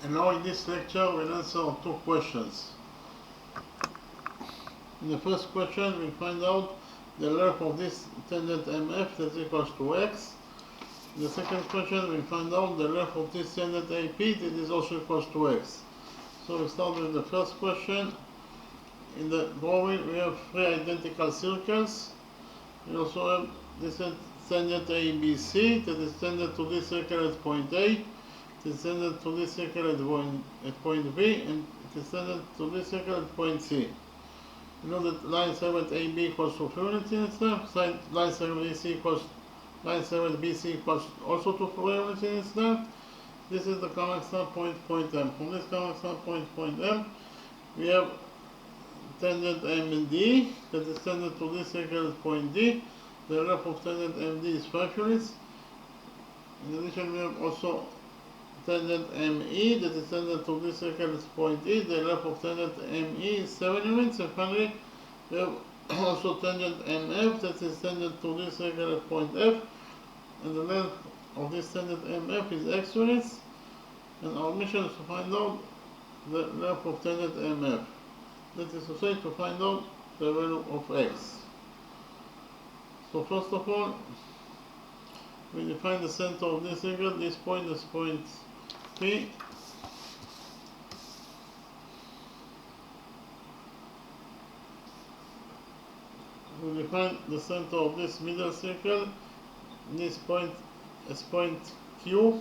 And now in this lecture we'll answer two questions. In the first question we find out the length of this tangent MF that is equals to x. In the second question we find out the length of this tangent AP that is also equals to x. So we start with the first question. In the drawing we have three identical circles. We also have this tangent ABC that is tangent to this circle at point A. It is tangent to this circle at point B, and it is tangent to this circle at point C. We know that line segment AB equals to 3 units in its length, line segment BC equals also to 3 units in its length. This is the common start point M. From this common start point M, we have tangent MD that is tangent to this circle at point D. The length of tangent MD is 5 units. In addition, we have also tangent ME that is tangent to this circle at point E. The length of tangent ME is 7 units. And finally, we have also tangent MF that is tangent to this circle at point F. And the length of this tangent MF is x units. And our mission is to find out the length of tangent MF. That is to say, to find out the value of x. So first of all, we define the center of this circle. This point is point P. We define the center of this middle circle. This point is point Q.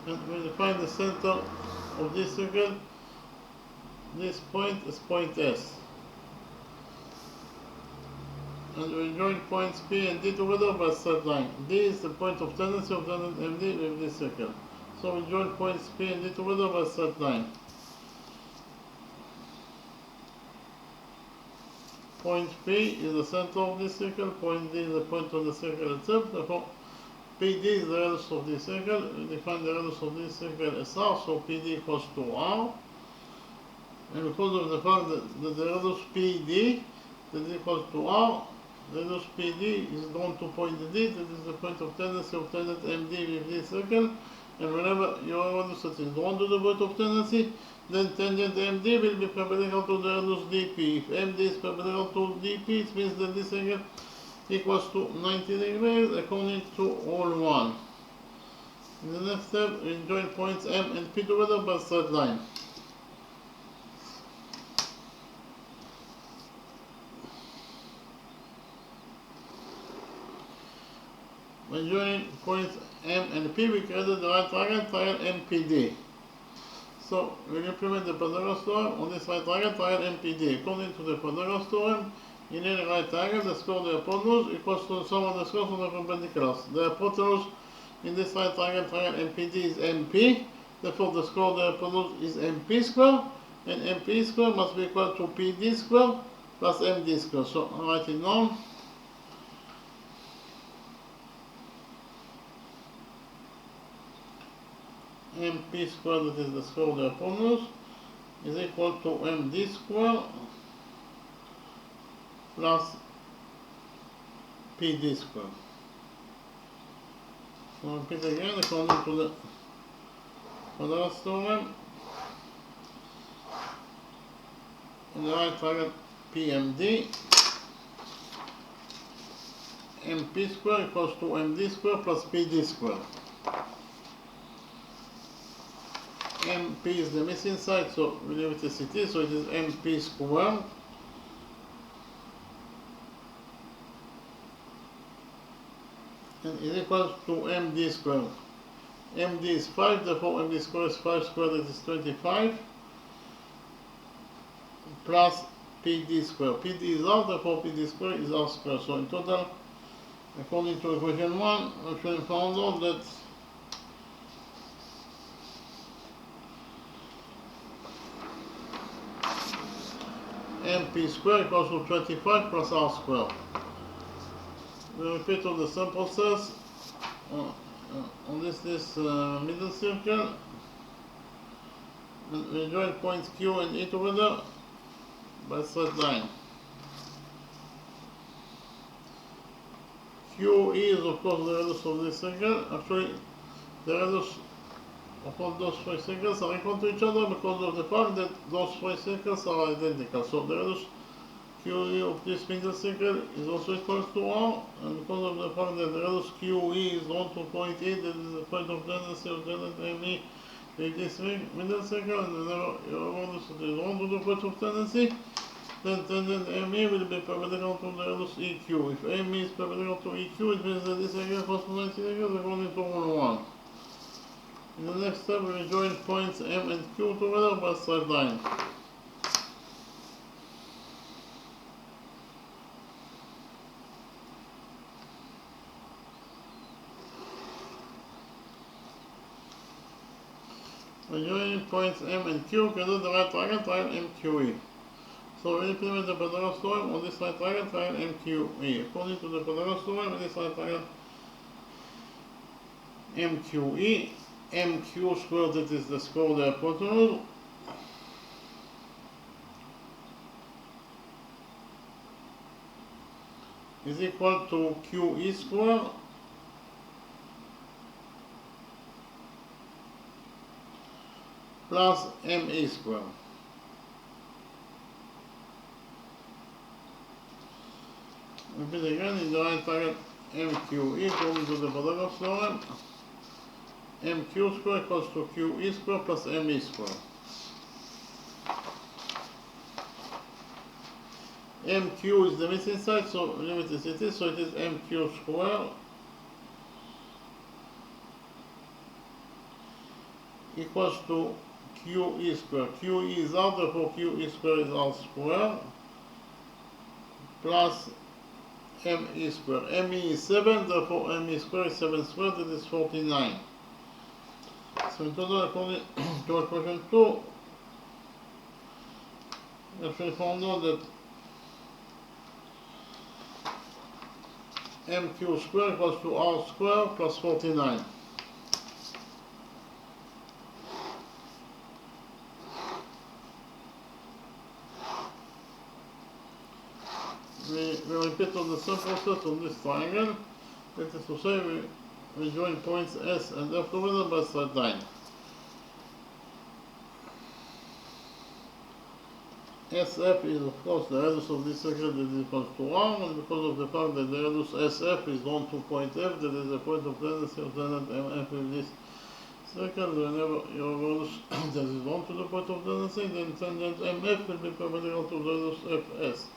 And we define the center of this circle. This point is point S. And we join points P and D together by a straight line. D is the point of tendency of tangent MD with this circle. So we join points P and D together by a straight line. Point P is the center of this circle, point D is the point of the circle itself. Therefore, PD is the radius of this circle. We define the radius of this circle as R, so PD equals to R. And because of the fact that the radius PD is equal to R, the radius PD is drawn to point D, that is the point of tendency of tangent MD with this circle. And whenever your radius is drawn to the point of tendency, then tangent MD will be perpendicular to the radius DP. If MD is perpendicular to DP, it means that this angle equals to 90 degrees according to rule 1. In the next step, we join points M and P together by a straight line. When joining points M and P, we created the right triangle MPD. So we implement the Pythagoras theorem on this right triangle MPD. According to the Pythagoras theorem, in any right triangle, the square of the hypotenuse equals to the sum of the squares of the perpendiculars. The hypotenuse in this right triangle MPD is MP. Therefore, the square of the hypotenuse is MP square, and MP square must be equal to PD square plus MD square. So I write it down. MP square, that is the square of the hypotenuse, is equal to MD square plus PD square. So repeat again, according to the Pythagoras theorem, in the right triangle PMD, MP square equals to MD square plus PD square. MP is the missing side, so we leave it as it is, so it is MP square and is equal to MD square. MD is 5, therefore MD square is 5 squared, that is 25, plus PD square. PD is R, therefore PD square is R square. So in total, according to equation 1, we found out that MP square equals to 25 plus R square. We repeat on the same process on this middle circle. And we join points Q and E together by a straight line. QE is of course the radius of this circle. Actually, the radius of all those three circles are equal to each other because of the fact that those three circles are identical. So the radius QE of this middle circle is also equal to R, and because of the fact that the radius QE is 1 to point E, that is the point of tendency of tangent ME with this middle circle, and whenever your radius is 1 to the point of tendency, then tangent ME will be perpendicular to the radius EQ. If ME is perpendicular to EQ, it means that this angle corresponds to 90 degrees according to rule 1. In the next step, we will join points M and Q together by a straight line. By joining points M and Q, we can do the right triangle, triangle MQE. So we implement the Pythagoras theorem on this right triangle, triangle MQE. According to the Pythagoras theorem, on this right triangle MQE, MQ squared, that is the square of the hypotenuse, is equal to QE squared plus ME squared. Repeat again, in the right triangle MQE, according to the Pythagoras theorem, MQ squared equals to QE squared plus ME squared. MQ is the missing side, so limit is it is, so it is MQ squared equals to QE squared. QE is R, therefore QE squared is R squared plus ME squared. ME is 7, therefore ME squared is 7 squared, that is 49. So in total, according to equation 2, we actually found out that MQ squared equals to R squared plus 49. We repeat on the same process on this triangle. That is to say, we join points S and F together by a straight line. SF is of course the radius of this circle that is equal to R, and because of the fact that the radius SF is on to point F, that is the point of tendency of tangent MF with this circle, whenever your radius that is on to the point of tendency, then tangent MF will be perpendicular to the radius FS.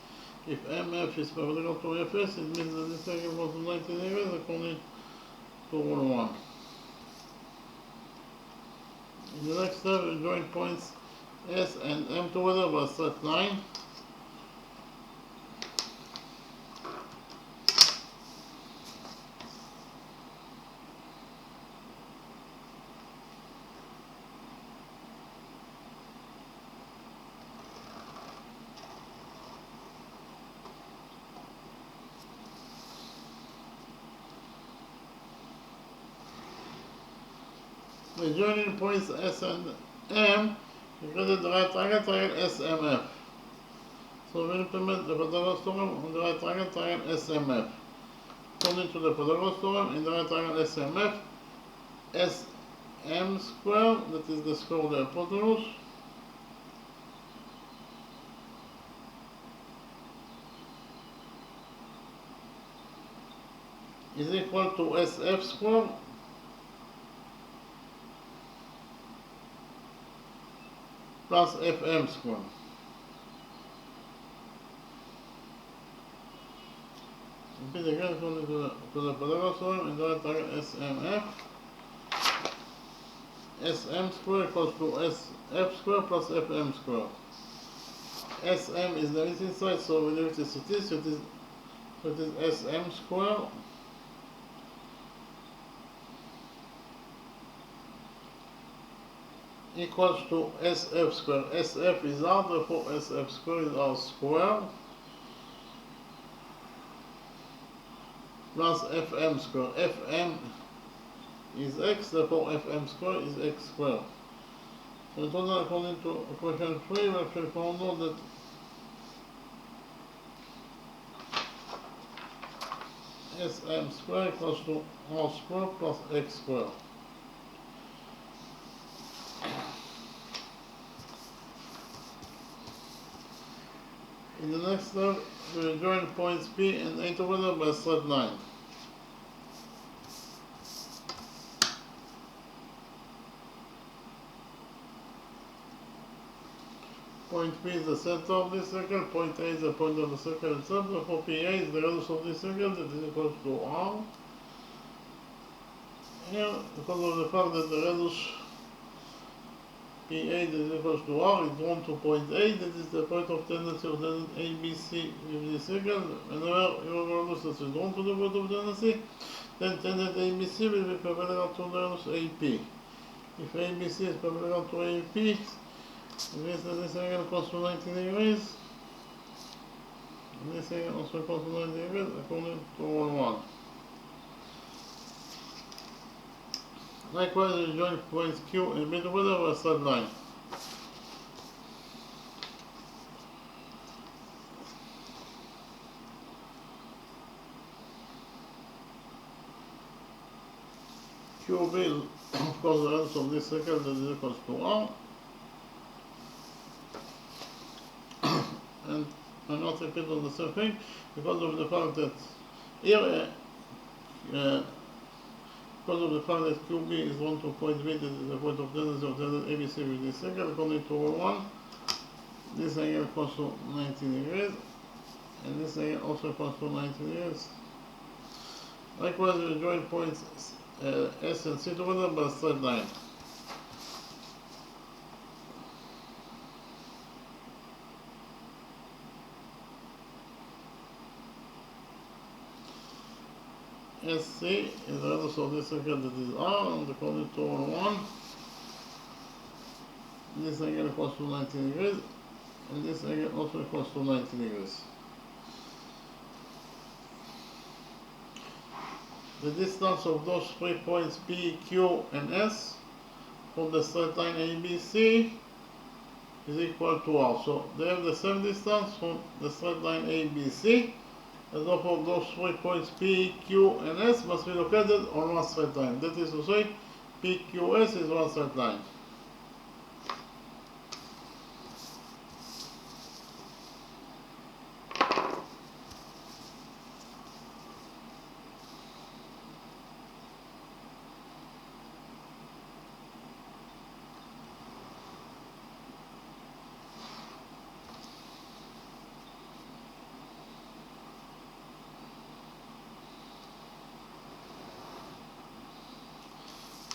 If MF is perpendicular to FS, it means that this angle goes to 90 degrees according to rule 1. In the next step, we join points S and M together by a straight line. The joining points S and M, we create the right triangle, triangle SMF. So we implement the Pythagoras theorem on the right triangle, triangle SMF. According to the Pythagoras theorem, in the right triangle SMF, SM squared, that is the square of the hypotenuse, is equal to SF squared plus FM squared. Repeat again according to the Pythagoras theorem, in the right triangle SMF, SM squared equals to SF squared plus FM squared. SM is the missing side, so we leave it as it is, so it is SM squared equals to SF squared. SF is R, therefore SF squared is R squared plus FM squared. FM is X, therefore FM squared is X squared. So in total, according to equation 3, we actually found out that SM squared equals to R squared plus X squared. In the next step, we will join points P and A together by a straight line. Point P is the center of this circle, point A is the point of the circle itself, therefore PA is the radius of this circle that is equal to R. Here, because of the fact that the radius PA is equal to R is drawn to point A, that is the point of tendency of tangent ABC with this circle. Whenever your radius is drawn to the point of tendency, then tangent ABC will be perpendicular to the radius AP. If ABC is perpendicular to AP, this angle equals to 90 degrees. This angle also equals to 90 degrees according to rule 1. Likewise, we join points Q and B together with a straight line. QB is of course the radius of this circle that is equals to R. And I'm not repeat on the same thing because of the fact that here, because of the fact that QB is drawn to point B, that is the point of tendency of tangent ABC with this circle, according to rule 1, this angle equals to 90 degrees, and this angle also equals to 90 degrees. Likewise, we join points S and C together by a straight line. SC is the radius of this circle that is R, and according to rule 1, this angle equals to 90 degrees, and this angle also equals to 90 degrees. The distance of those 3 points P, Q, and S from the straight line ABC is equal to R. So they have the same distance from the straight line ABC, and therefore those 3 points P, Q, and S must be located on one straight line. That is to say, PQS is one straight line.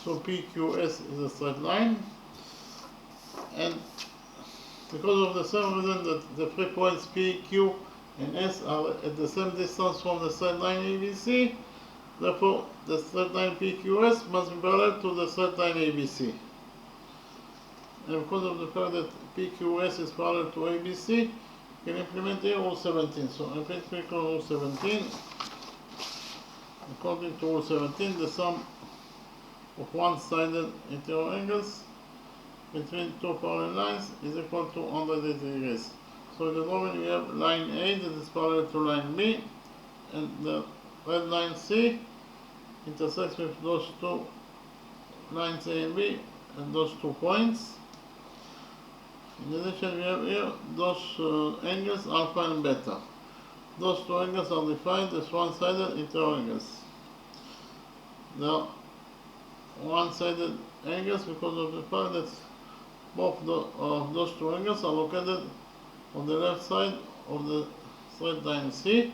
So PQS is a straight line, and because of the same reason that the 3 points P, Q, and S are at the same distance from the straight line ABC, therefore the straight line PQS must be parallel to the straight line ABC. And because of the fact that PQS is parallel to ABC, you can implement here rule 17. So I think we call rule 17. According to rule 17, the sum of one-sided interior angles between two parallel lines is equal to 180 degrees. So in the drawing we have line A that is parallel to line B, and the red line C intersects with those two lines A and B and those 2 points. In addition, we have here those angles alpha and beta. Those 2 angles are defined as one-sided interior angles. Now, one-sided angles because of the fact that both of those 2 angles are located on the left side of the straight line C,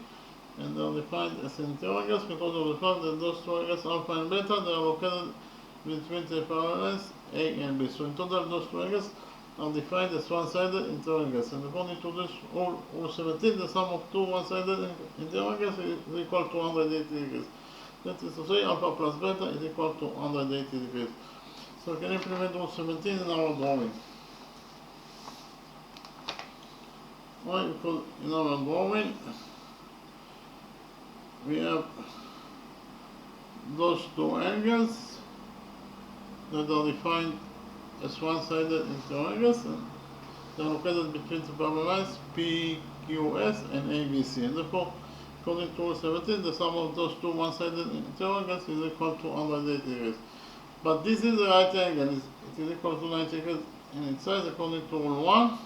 and they are defined as interior angles because of the fact that those 2 angles alpha and beta, they are located between the parallel lines A and B. So in total those 2 angles are defined as one-sided interior angles, and according to this rule 17, the sum of 2 one-sided interior angles is equal to 180 degrees. That is to say, alpha plus beta is equal to 180 degrees. So we can implement rule 17 in our drawing. Why? Because in our drawing, we have those 2 angles that are defined as one-sided interior angles, and they are located between the parallel lines PQS and ABC. And therefore, according to rule 17, the sum of those 2 one-sided interior angles is equal to 180 degrees. But this is the right angle, it is equal to 90 degrees in its size according to rule 1.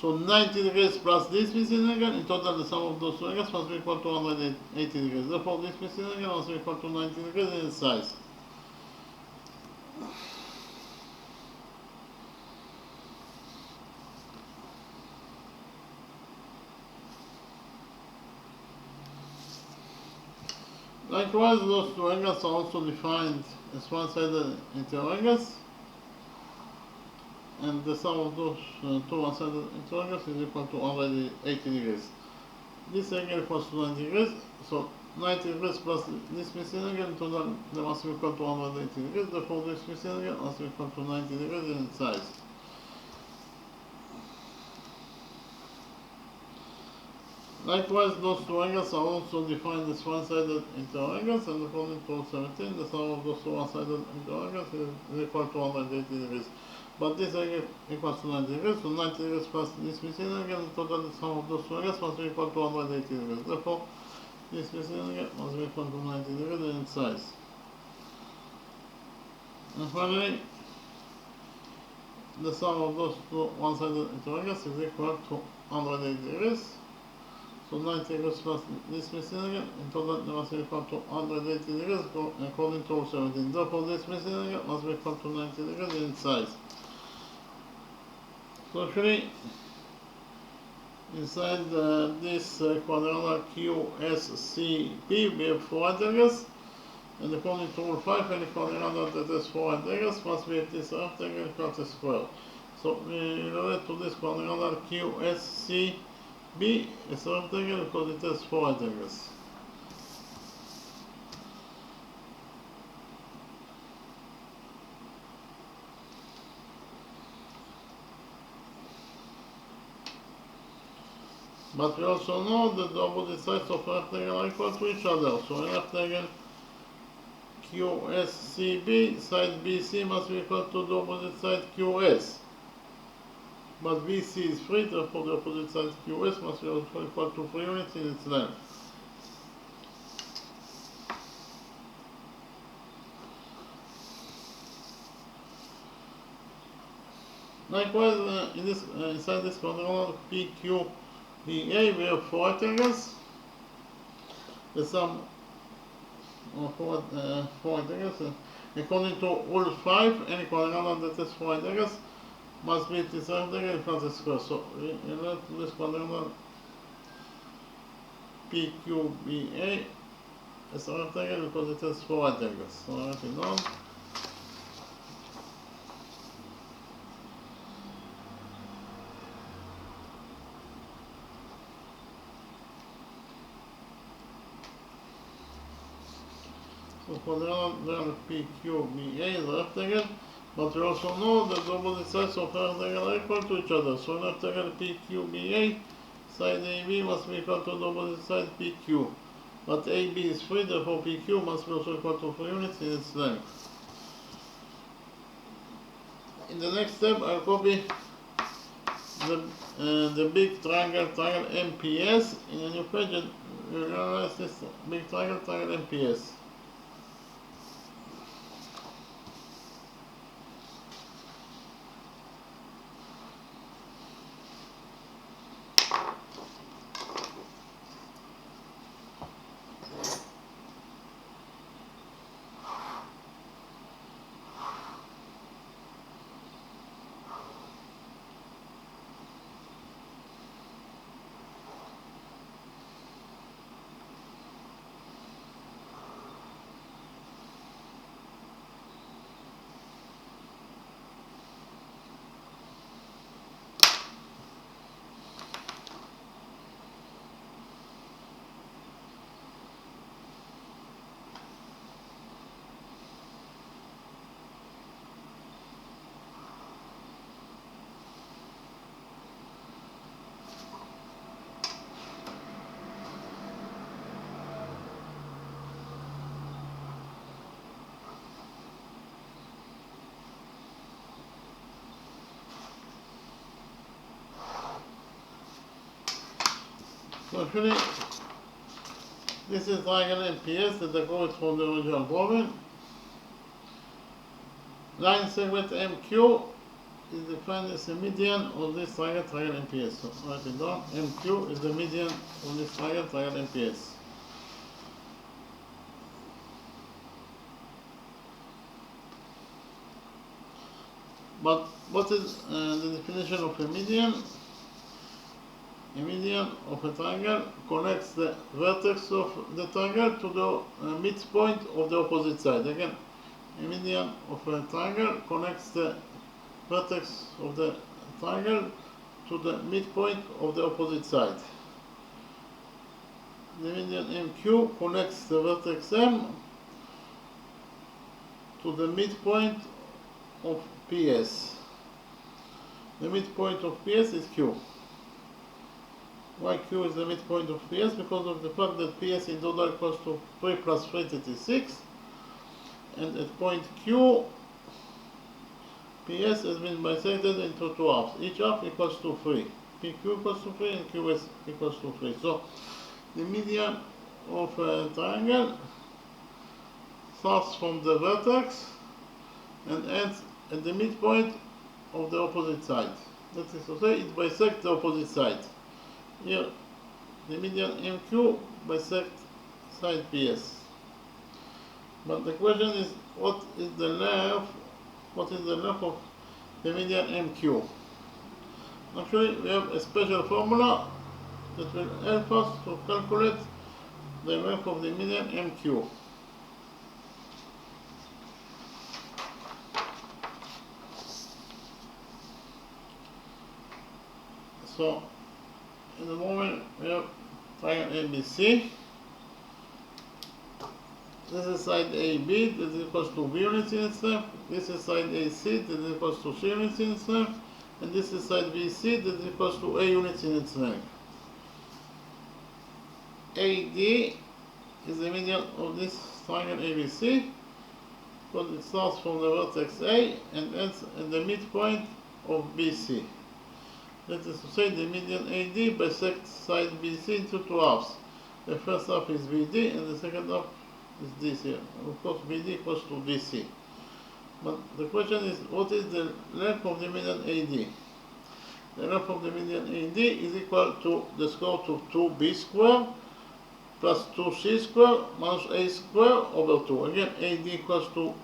So 90 degrees plus this missing angle, in total the sum of those two angles must be equal to 180 degrees. Therefore this missing angle must be equal to 90 degrees in its size. Likewise, those two angles are also defined as one-sided interangles, and the sum of those two one-sided interangles is equal to 180 degrees. This angle equals to 90 degrees, so 90 degrees plus this missing angle, in total they must be equal to 180 degrees, therefore this missing angle must be equal to 90 degrees in size. Likewise, those two angles are also defined as one-sided interangles, and according to Rule 17, the sum of those two one-sided interangles is equal to 180 degrees. But this angle equals to 90 degrees, so 90 degrees plus this missing angle, in total the sum of those two angles must be equal to 180 degrees. Therefore, this missing angle must be equal to 90 degrees in its size. And finally, the sum of those two one-sided interangles is equal to 180 degrees. So 90 degrees plus this missing angle, in total they must be equal to 180 degrees according to Rule 17. Therefore, this missing angle must be equal to 90 degrees in its size. So actually, inside this quadrangle QSCP, we have 4 integrals, and according to Rule 5, any quadrangle that has 4 integrals must be at least a rectangle equal to a square. So we relate to this quadrangle QSCP is a rectangle because it has 4 integrals. But we also know that the opposite sides of a rectangle are equal to each other. So in rectangle QSCB, side BC must be equal to the opposite side QS. But BC is 3, therefore the opposite side QS must be also equal to 3 units in its length. Likewise, inside this quadrangle PQBA, we have 4 rectangles. The sum of 4 rectangles, according to Rule 5, any quadrangle that has 4 rectangles must be this rectangle equal to a square. So we relate to this quadrangle PQBA as a rectangle because it has 4 rectangles. So I write it down. So quadrangle PQBA is a rectangle, but we also know that the opposite sides of a rectangle are equal to each other. So in rectangle PQBA, side AB must be equal to the opposite side PQ. But AB is 3, therefore PQ must be also equal to 3 units in its length. In the next step, I'll copy the big triangle MPS in a new page, and we'll analyze this big triangle MPS. So actually, this is triangle MPS that I got from the original drawing. Line segment MQ is defined as a median of this triangle MPS. So write it down. MQ is the median of this triangle MPS. But what is the definition of a median? A median of a triangle connects the vertex of the triangle to the midpoint of the opposite side. Again, a median of a triangle connects the vertex of the triangle to the midpoint of the opposite side. The median MQ connects the vertex M to the midpoint of PS. The midpoint of PS is Q. Why Q is the midpoint of PS? Because of the fact that PS in total equals to 3 plus 3, that is 6. And at point Q, PS has been bisected into two halves. Each half equals to 3. PQ equals to 3 and QS equals to 3. So the median of a triangle starts from the vertex and ends at the midpoint of the opposite side. That is to say, it bisects the opposite side. Here, the median MQ bisects side PS. But the question is, what is the length of the median MQ? Actually, we have a special formula that will help us to calculate the length of the median MQ. So, in the moment we have triangle ABC. This is side AB, that is equals to B units in its length. This is side AC, that is equals to C units in its length. And this is side BC, that is equals to A units in its length. AD is the median of this triangle ABC, because it starts from the vertex A and ends at the midpoint of BC. That is to say, the median AD bisects side BC into two halves. The first half is BD and the second half is DC. Of course, BD equals to DC. But the question is, what is the length of the median AD? The length of the median AD is equal to the square root of 2b squared plus 2c squared minus a squared over 2. Again, AD equals to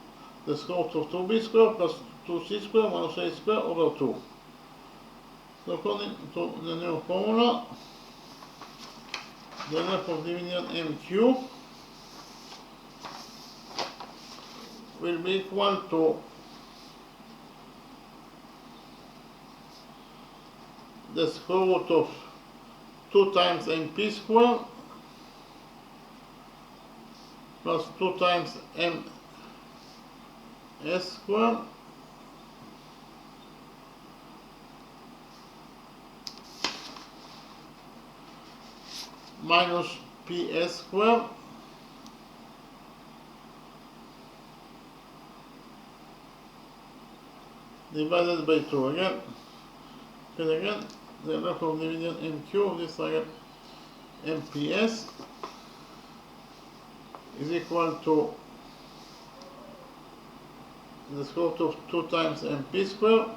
the square root of 2b squared plus 2c squared minus a squared over 2. So according to the new formula, the length of the median MQ will be equal to the square root of 2 times MP squared plus 2 times MS squared minus PS squared divided by 2 again. And again, the length of the median MQ of this triangle MPS is equal to the square root of 2 times MP squared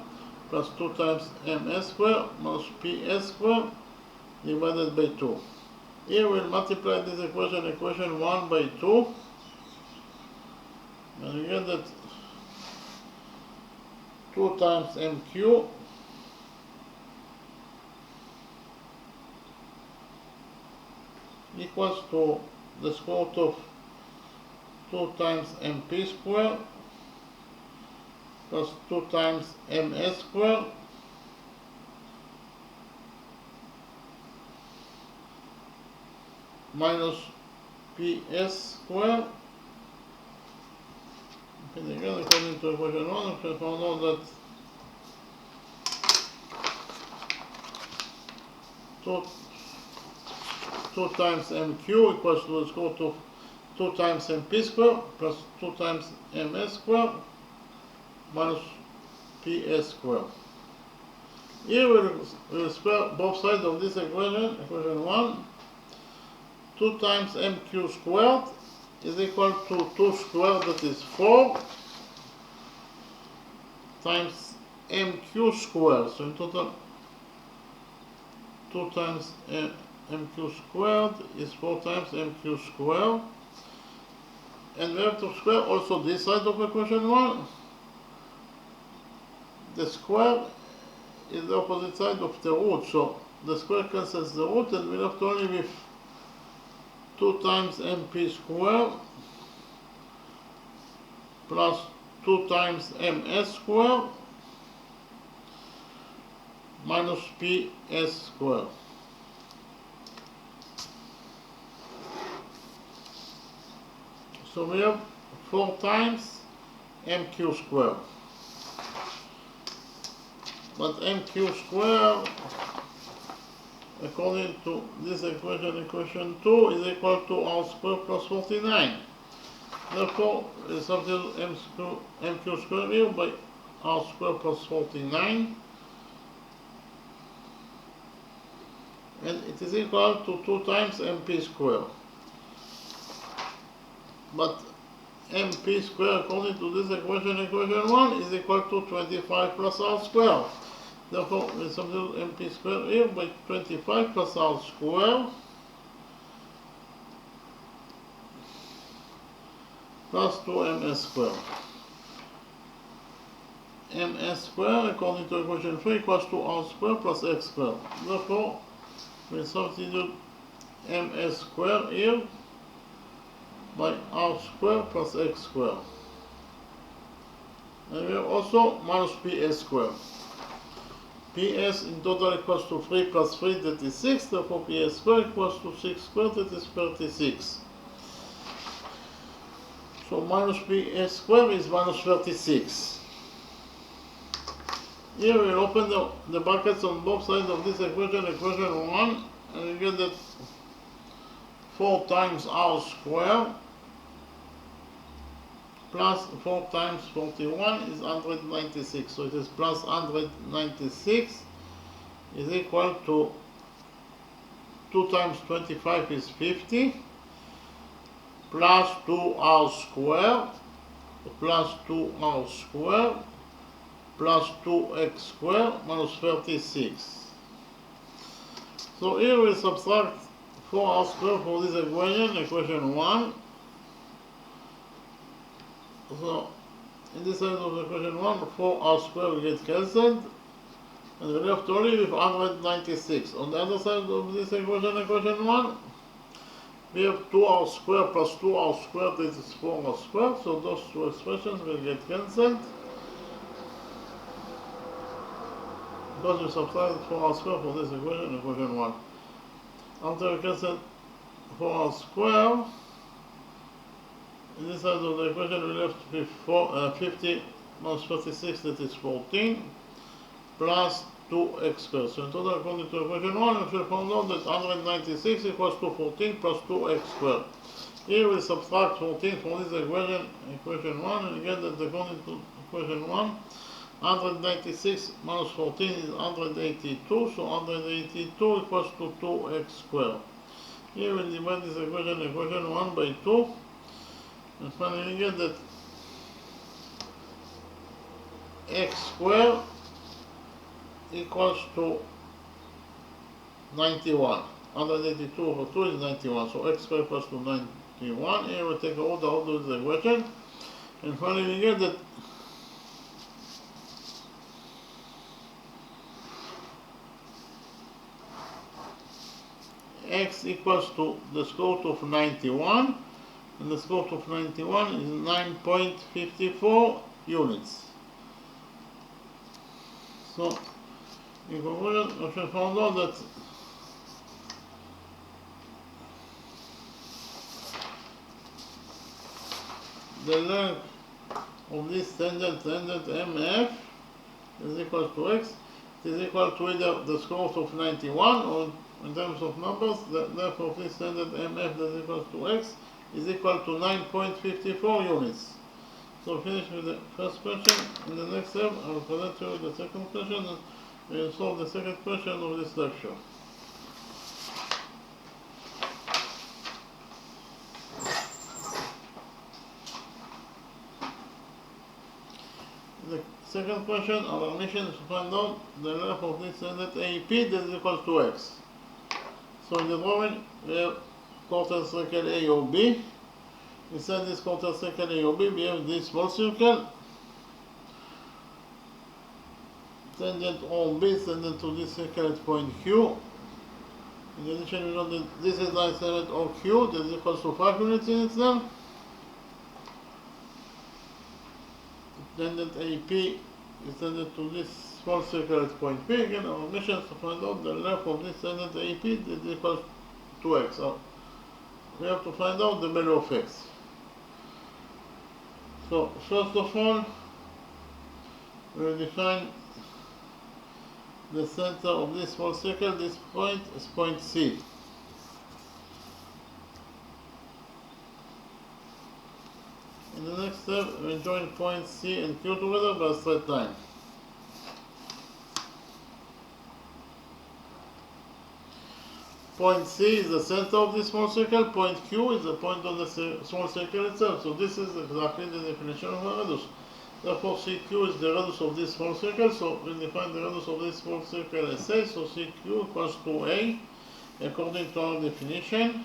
plus 2 times MS squared minus PS squared divided by 2. Here we'll multiply this equation 1 by 2, and we get that 2 times MQ equals to the square root of 2 times MP squared plus 2 times MS squared minus PS squared. And again, according to equation 1, we found out that 2 times MQ equals to the square root of 2 times MP squared plus 2 times MS squared minus PS squared. Here we'll square both sides of this equation, equation 1. 2 times MQ squared is equal to 2 squared, that is 4, times mq squared. So in total, 2 times mq squared is 4 times mq squared. And we have to square also this side of equation 1. The square is the opposite side of the root, so the square cancels the root, and we left only with 2 times mp squared plus 2 times ms squared minus ps squared. So we have 4 times mq squared. But mq squared, according to this equation, equation 2, is equal to r squared plus 49. Therefore, we substitute mq squared here by r squared plus 49. And it is equal to 2 times mp squared. But mp squared, according to this equation, equation 1, is equal to 25 plus r squared. Therefore, we substitute mp squared here by 25 plus r squared plus 2ms squared. ms squared, according to equation 3, equals to r squared plus x squared. Therefore, we substitute ms squared here by r squared plus x squared. And we have also minus ps squared. ps in total equals to 3 plus 3, that is 6. Therefore, ps squared equals to 6 squared, that is 36. So minus ps squared is minus 36. Here we will open the brackets on both sides of this equation, equation 1, and we get that 4 times r squared plus 4 times 41 is 196. So it is plus 196 is equal to 2 times 25 is 50 plus 2r squared plus 2r squared plus 2x squared minus 36. So here we subtract 4r squared for this equation, equation 1. So in this side of equation 1, 4r squared will get cancelled, and we left only with 196. On the other side of this equation, equation 1, we have 2r squared plus 2r squared, that is 4r squared, so those two expressions will get cancelled because we subtracted 4r squared for this equation, equation 1. After we cancel 4r squared, in this side of the equation we left with 50 minus 36, that is 14, plus 2x squared. So in total, according to equation 1, we should find out that 196 equals to 14 plus 2x squared. Here we subtract 14 from this equation, equation 1, and we get that according to equation 1, 196 minus 14 is 182, so 182 equals to 2x squared. Here we divide this equation, equation 1 by 2, and finally we get that x squared equals to 91. 182 over 2 is 91, so x squared equals to 91. Here we take all the this equation, and finally we get that x equals to the square root of 91, and the square root of 91 is 9.54 units. So, in conclusion, we should find out that the length of this tangent MF is equal to x. It is equal to either the square root of 91, or in terms of numbers, the length of this tangent MF that is equal to x is equal to 9.54 units. So finish with the first question. In the next step, I will present you the second question, and we will solve the second question of this lecture. The second question, our mission is to find out the length of this tangent AEP that is equal to x. So in the drawing, we have quarter circle AOB. Inside this quarter circle AOB, we have this small circle. Tangent OB is tangent to this circle at point Q. In addition, we know that this is line segment OQ that is equal to 5 units in its length. Tangent AP is tangent to this small circle at point P. Again, our mission is to find out the length of this tangent AP that is equal to x. So we have to find out the value of x. So first of all, we will define the center of this small circle. This point is point C. In the next step, we join points C and Q together by a straight line. Point C is the center of this small circle. Point Q is the point on the small circle itself. So this is exactly the definition of a radius. Therefore, CQ is the radius of this small circle. So we define the radius of this small circle as A. So CQ equals to A, according to our definition.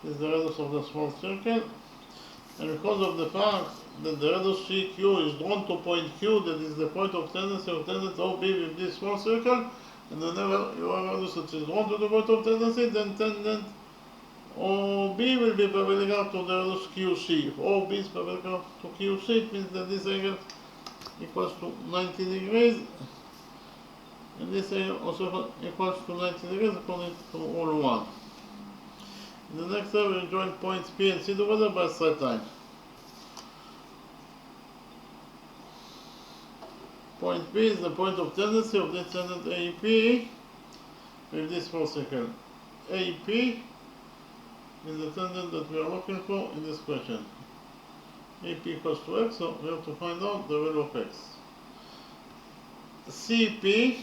This is the radius of the small circle. And because of the fact that the radius CQ is drawn to point Q, that is the point of tendency of tangent OB with this small circle, and whenever you have a radius that is drawn to the point of tendency, then tangent OB will be perpendicular to the radius QC. If OB is perpendicular to QC, it means that this angle equals to 90 degrees, and this angle also equals to 90 degrees according to rule 1. In the next step, we'll join points P and C together by a straight line. Point P is the point of tendency of this tangent AEP with this small circle. AEP is the tangent that we are looking for in this question. AP equals to x, so we have to find out the value of x. CP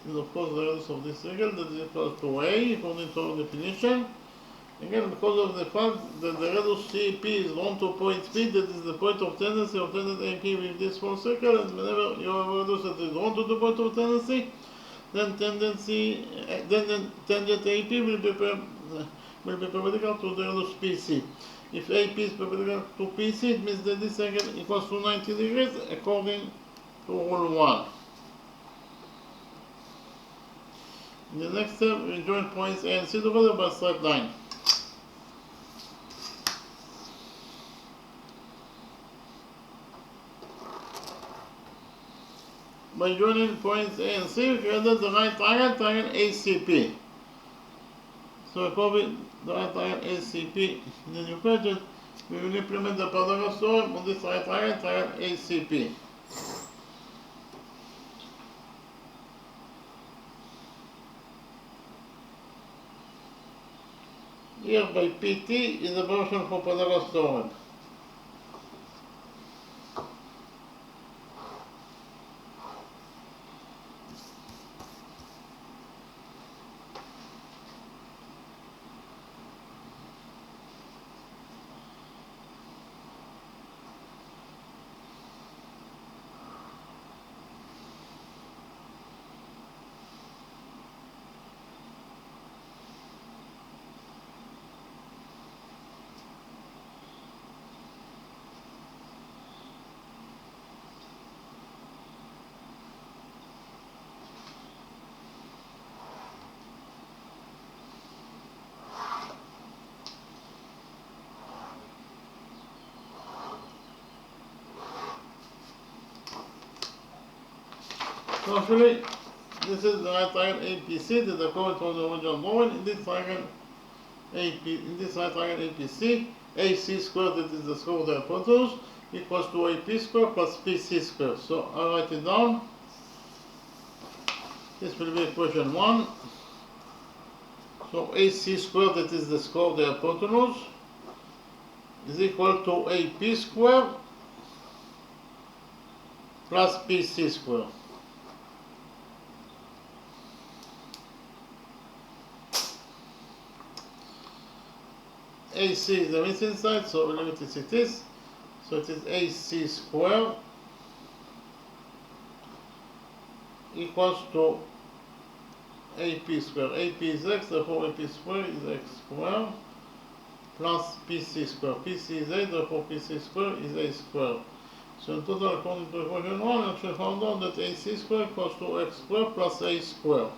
is of course the radius of this circle that is equal to A according to our definition. Again, because of the fact that the radius CP is drawn to point P, that is the point of tendency of tangent AP with this small circle, and whenever you have a radius that is drawn to the point of tendency, then tangent AP will be perpendicular to the radius PC. If AP is perpendicular to PC, it means that this angle equals to 90 degrees according to rule 1. In the next step, we join points A and C together by a straight line. By joining points A and C, we created the right triangle ACP. So according to the right triangle ACP in the new question, we will implement the Pythagoras theorem on this right triangle ACP. Here by PT is the version for Pythagoras theorem. So actually, this is the right triangle APC that according to the original drawing. In this triangle right triangle APC, AC squared, that is the square of the hypotenuse, equals to AP squared plus PC squared. So I write it down. This will be equation 1. So AC squared, that is the square of the hypotenuse, is equal to AP squared plus PC squared. AC is the missing side, so we limit it is. So it is AC squared equals to AP square. AP is x, therefore AP square is x square plus PC square. PC is a, therefore PC square is a square. So in total, according to equation 1, actually found out that AC square equals to x square plus a square.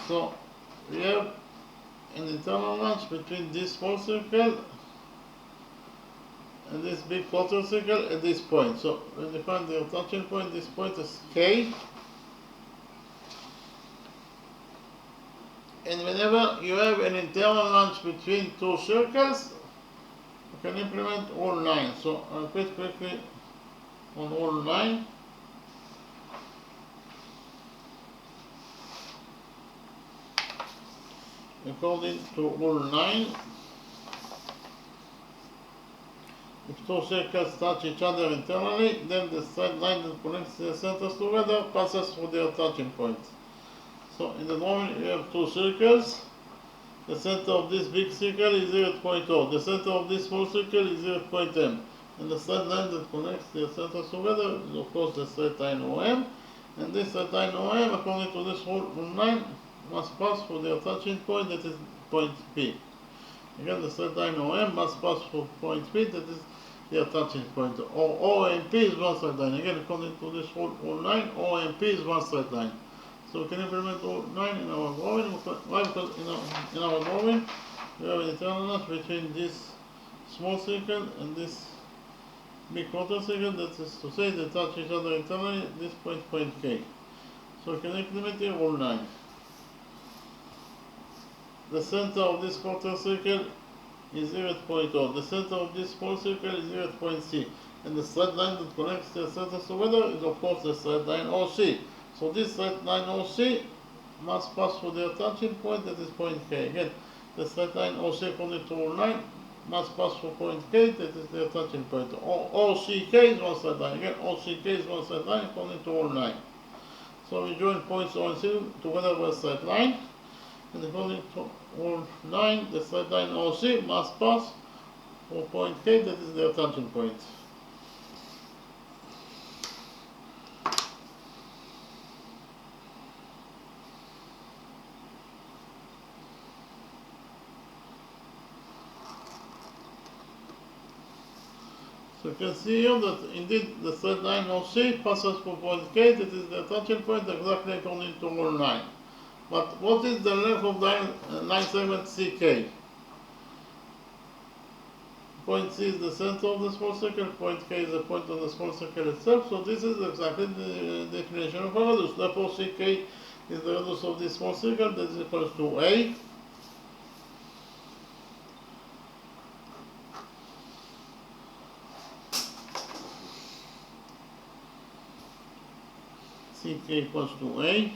So we have an internal lunge between this small circle and this big quarter circle at this point. So we define the touching point, this point is K. And whenever you have an internal lunge between two circles, you can implement all 9. So I'll quit quickly on all 9. According to all 9, if two circles touch each other internally, then the straight line that connects the centers together passes through their touching point. So in the drawing you have two circles. The center of this big circle is 0.0. The center of this small circle is 0.m. And the straight line that connects their centers together is of course the straight line OM. And this straight line OM, according to this rule 9, must pass through their touching point, that is point P. Again, the straight line OM must pass through point P, that is their touching point. Or O and P is one straight line. Again, according to this rule 9, O and P is one straight line. So we can implement all 9 in our drawing. Why? Because in our drawing we have an internal lunge between this small circle and this big quarter circle, that is to say they touch each other internally at this point K. So we can implement here all 9. The center of this quarter circle is 0.0. The center of this small circle is 0.c. And the straight line that connects the centers together is of course the straight line OC. So this straight line OC must pass through their touching point, that is point K. Again, the straight line OC according to rule 9 must pass through point K, that is their touching point. OCK is one straight line. Again, OCK is one straight line according to rule 9. So we join points O and C together with a straight line. And according to rule 9, the straight line OC must pass through point K, that is their touching point. So you can see here that indeed the straight line OC passes through point K, that is the touching point exactly according to rule 9. But what is the length of the line segment CK? Point C is the center of the small circle, point K is the point of the small circle itself, so this is exactly the definition of a radius. Therefore CK is the radius of this small circle, that is equals to A. CK equals to A.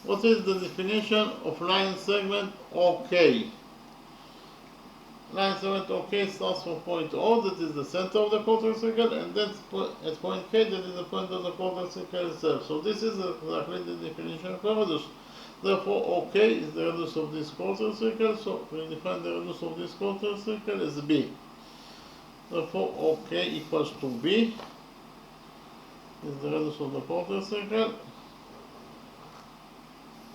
What is the definition of line segment OK? Line segment OK starts from point O, that is the center of the quarter circle, and then at point K, that is the point of the quarter circle itself. So this is exactly the definition of a radius. Therefore, OK is the radius of this quarter circle, so we define the radius of this quarter circle as B. Therefore, OK equals to B is the radius of the quarter circle.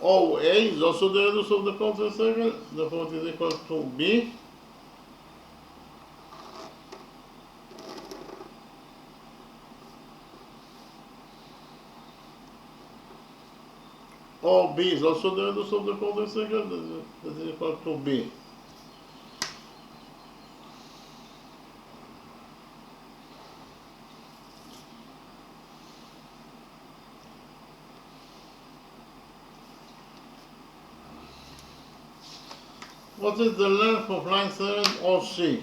OA is also the radius of the quarter circle, therefore it is equal to B. OB is also the radius of the quarter circle, that is equal to B. What is the length of line segment OC?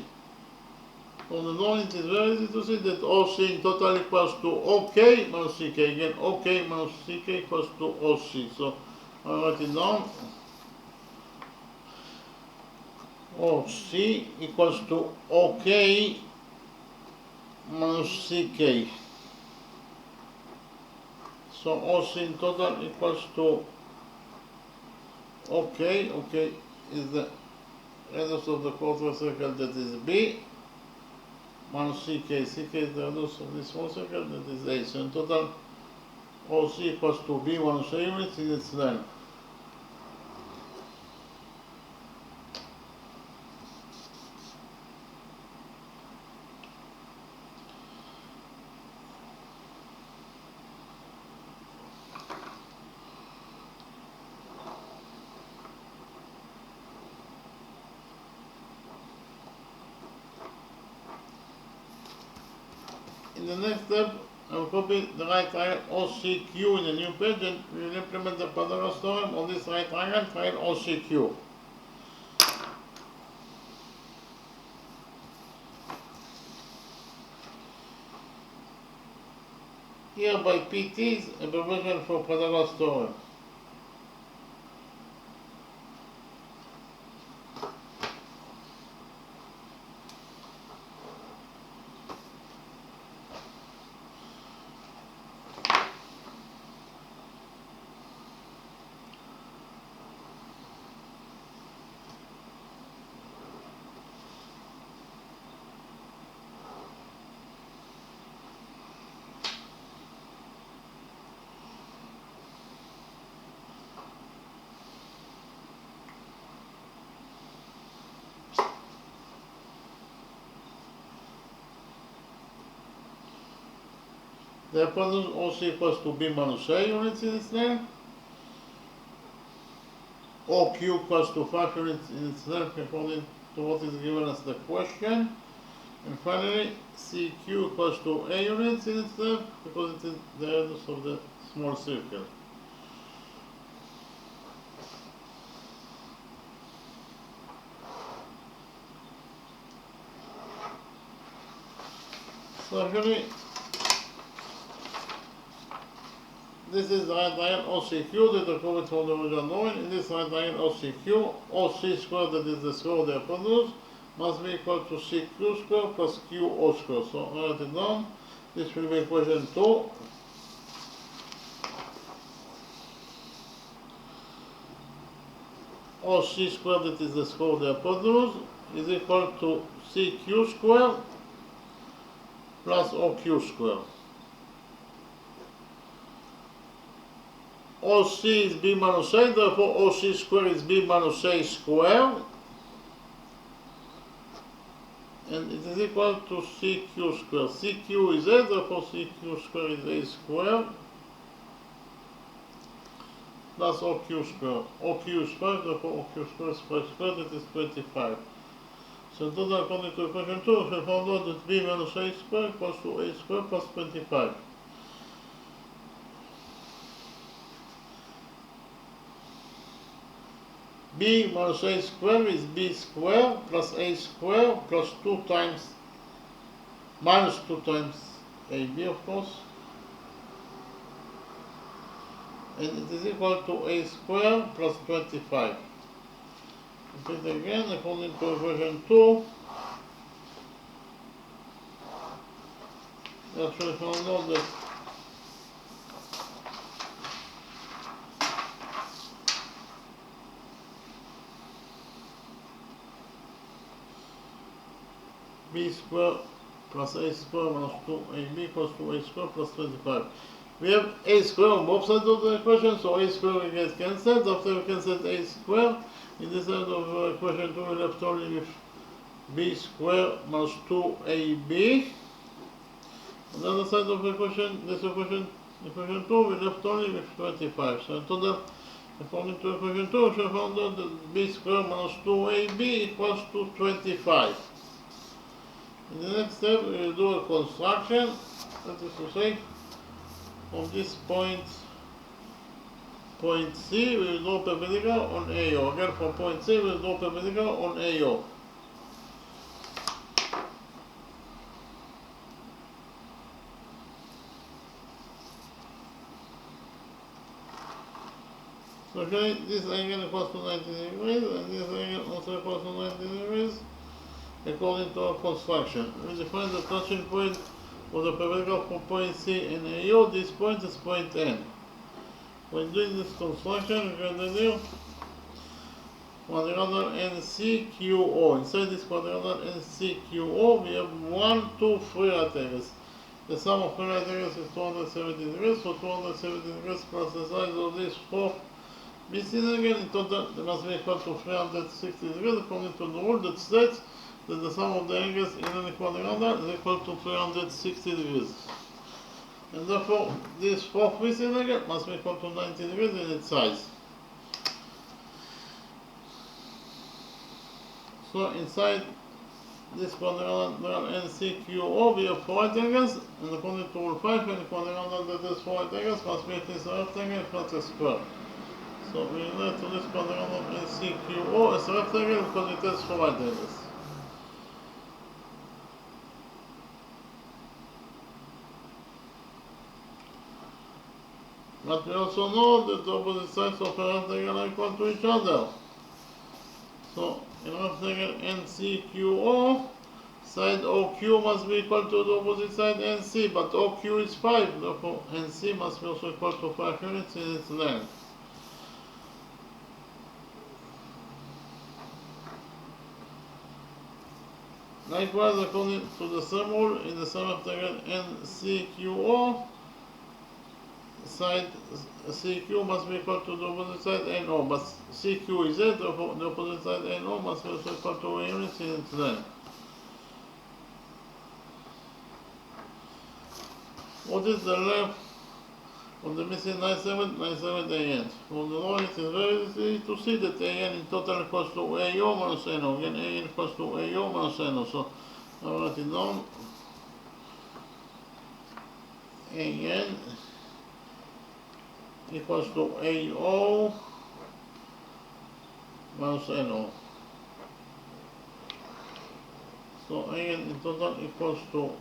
From the drawing it is very easy to see that OC in total equals to OK minus CK. Again, OK minus CK equals to OC. So I'll write it down. OC equals to OK minus CK. So OC in total equals to OK is the radius of the quarter circle, that is B, minus CK. CK is the radius of this small circle, that is A. So in total, OC equals to B minus A units in its length. In the next step, I will copy the right triangle OCQ in a new page, and we will implement the Pythagoras theorem on this right triangle, triangle OCQ. Here by PT is a abbreviation for Pythagoras theorem. The hypotenuse OC equals to B minus A units in its length. OQ equals to 5 units in its length according to what is given as the question. And finally, CQ equals to A units in its length because it is the radius of the small circle. So actually, this is the right triangle OCQ that I call it from the original drawing. In this right triangle OCQ, OC squared, that is the square of the hypotenuse, must be equal to CQ squared plus QO squared. So I write it down. This will be equation 2. OC squared, that is the square of the hypotenuse, is equal to CQ squared plus OQ squared. OC is B minus A, therefore OC squared is B minus A squared, and it is equal to CQ squared. CQ is A, therefore CQ squared is A squared, plus OQ squared. OQ is 5, therefore OQ squared is 5 squared, that is 25. So in total, according to equation 2, we found out that B minus A squared equals to A squared plus 25. B minus A squared is B squared plus A squared plus 2 times, minus 2 times AB, of course. And it is equal to A squared plus 25. Repeat again, according to equation 2, we actually found out that B squared plus A squared minus 2AB equals to A squared plus 25. We have A squared on both sides of the equation, so A squared will get cancelled. After we cancel A squared, in this side of equation 2 we left only with B squared minus 2AB. On the other side of the equation, this equation 2, we left only with 25. So in total, according to equation 2, we found out that B squared minus 2AB equals to 25. In the next step, we will do a construction, that is to say, from this point C, we will do perpendicular on AO. Again, from point C, we will do perpendicular on AO. So okay, this angle equals to 90 degrees, and this angle also equals to 90 degrees, according to our construction. We define the touching point of the perpendicular from point C and AO. This point is point N. When doing this construction, we can deduce quadrilateral NCQO. Inside this quadrilateral NCQO, we have 1, 2, 3 right angles. The sum of 3 right angles is 270 degrees, so 270 degrees plus the size of this 4 BC again, in total they must be equal to 360 degrees according to the rule that states that the sum of the angles in any quadrilateral is equal to 360 degrees. And therefore, this 4th BC angle must be equal to 90 degrees in its size. So inside this quadrilateral NCQO, we have 4 right angles, and according to rule 5, any quadrilateral that has 4 right angles must be at least a rectangle, if not a square. So we relate to this quadrilateral NCQO as a rectangle because it has 4 right angles. But we also know that the opposite sides of a rectangle are equal to each other. So in rectangle NCQO, side OQ must be equal to the opposite side NC, but OQ is 5, therefore NC must be also equal to 5 units in its length. Likewise, according to the same rule, in the same rectangle NCQO, side CQ must be equal to the opposite side NO, but CQ is 8, therefore the opposite side NO must be also equal to 1 unit in its length. What is the length of the missing 97, 97 AN? From the law, it is very easy to see that AN in total equals to AO minus NO. Again, AN equals to AO minus NO. So I'll write it down. AN equals to AO minus NO. So AN in total equals to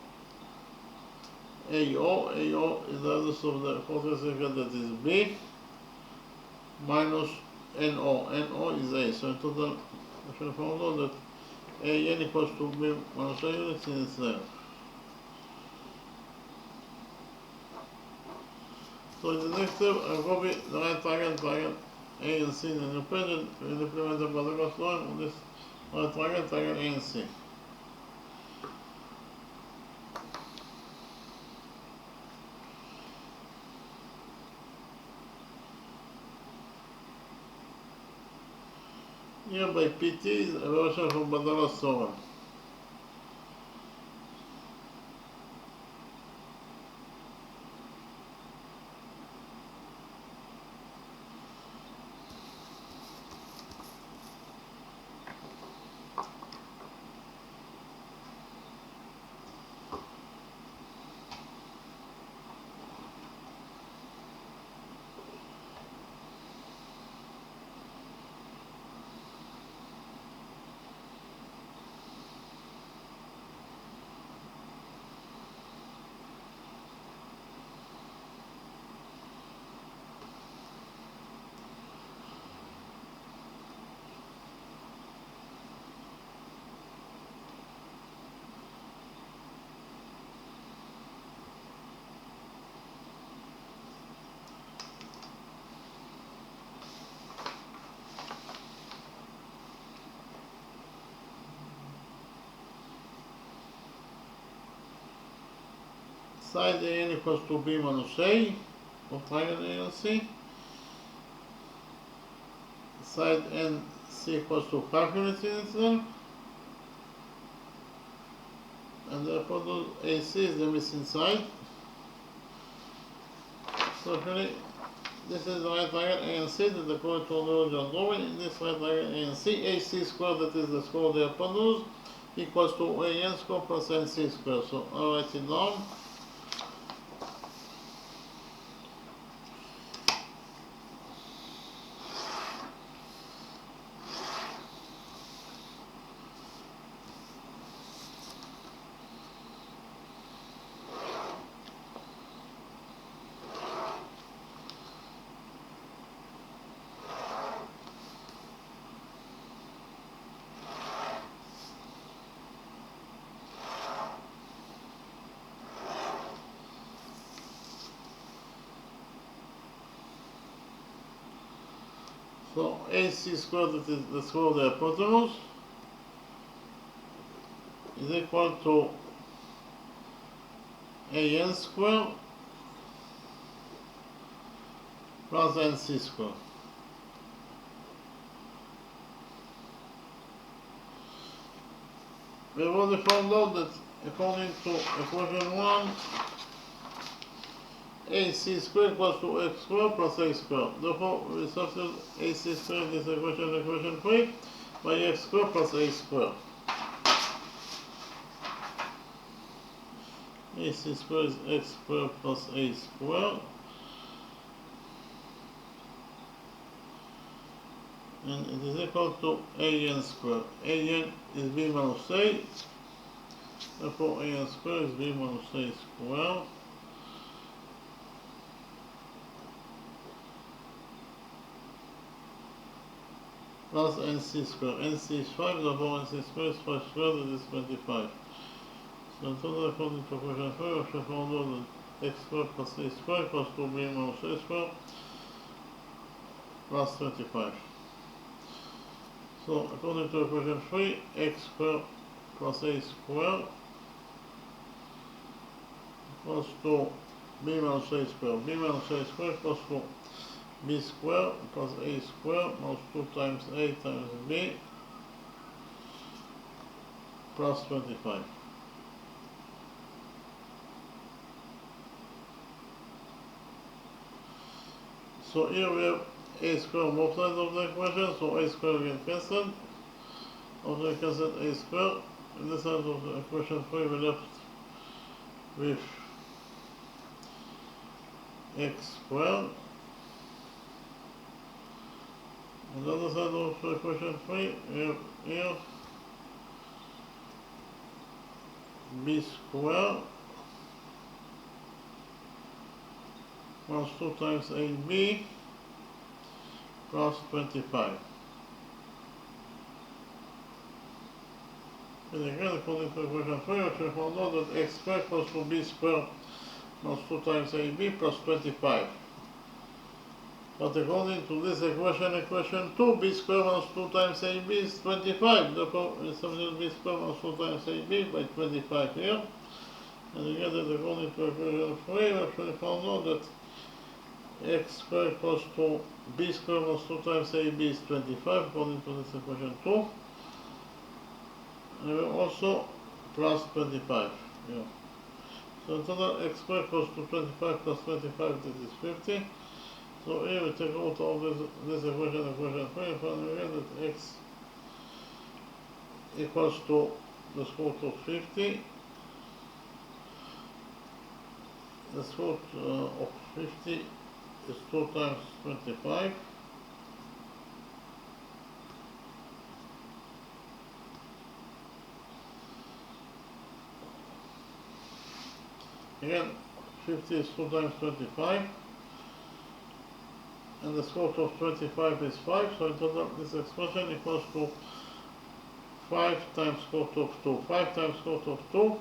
AO is the radius of the quarter circle, that is B, minus NO is A. So in total, I should found out that AN equals to B minus A units in its length. So in the next step, I'll copy the right triangle A and C in the new page and implement the Pythagoras theorem on this right triangle A and C. Here by PT is a version from Pythagoras theorem. Side AN equals to B minus A of triangle A and C. Side NC equals to 5 units in its length. And therefore AC is the missing side. So actually, this is the right triangle A and C that according to the original drawing. In this right triangle A and C, AC squared, that is the square of the hypotenuse, equals to AN squared plus NC squared. So I'll write it down. So AC squared, that is the square of the hypotenuse, is equal to AN squared plus NC squared. We have already found out that according to equation 1, AC squared equals to X squared plus A squared. Therefore, we substitute AC squared in this equation 3, by X squared plus A squared. AC squared is X squared plus A squared. And it is equal to AN squared. AN is B minus A. Therefore, AN squared is B minus A squared. Plus NC squared. NC is 5, therefore NC squared is 5 squared, that is 25. So in total, according to equation 3, we should find out that X squared plus A squared equals to B minus A squared plus 25. So according to equation 3, X squared plus A squared equals to B minus A squared. B minus A squared equals to B squared plus A squared minus 2 times A times B plus 25. So here we have A squared on both sides of the equation, so A squared will get cancelled. Also we cancel A squared. On this side of the equation 3 we left with X squared. On the other side of the equation 3 we have here B squared plus 2 times AB plus 25. And again, according to equation 3, we should find out that X squared equals to B squared plus 2 times AB plus 25. But according to this equation 2, B squared minus 2 times AB is 25. Therefore, we substitute B squared minus 2 times AB by 25 here. And again, that according to equation 3, we actually found out that X squared equals to B squared minus 2 times AB is 25, according to this equation 2. And we also plus 25 here. So in total, X squared equals to 25 plus 25, that is 50. So here we take out all this equation 3, and find again that X equals to the square root of 50. The square root of 50 is 2 times 25. Again, 50 is 2 times 25. And the square root of 25 is 5, so in total this expression equals to 5 times square root of 2. 5 times square root of 2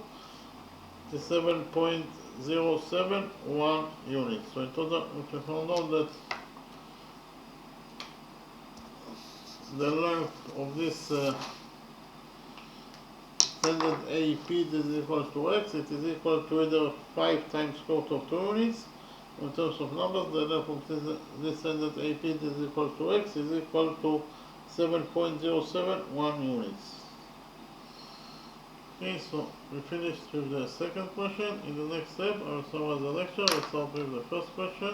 is 7.071 units. So in total we found out that the length of this standard AEP is equal to X. It is equal to either 5 times square root of 2 units. In terms of numbers, the length of this standard AP is equal to X is equal to 7.071 units. Okay, so we finished with the second question. In the next step, I will summarize the lecture. We'll start with the first question.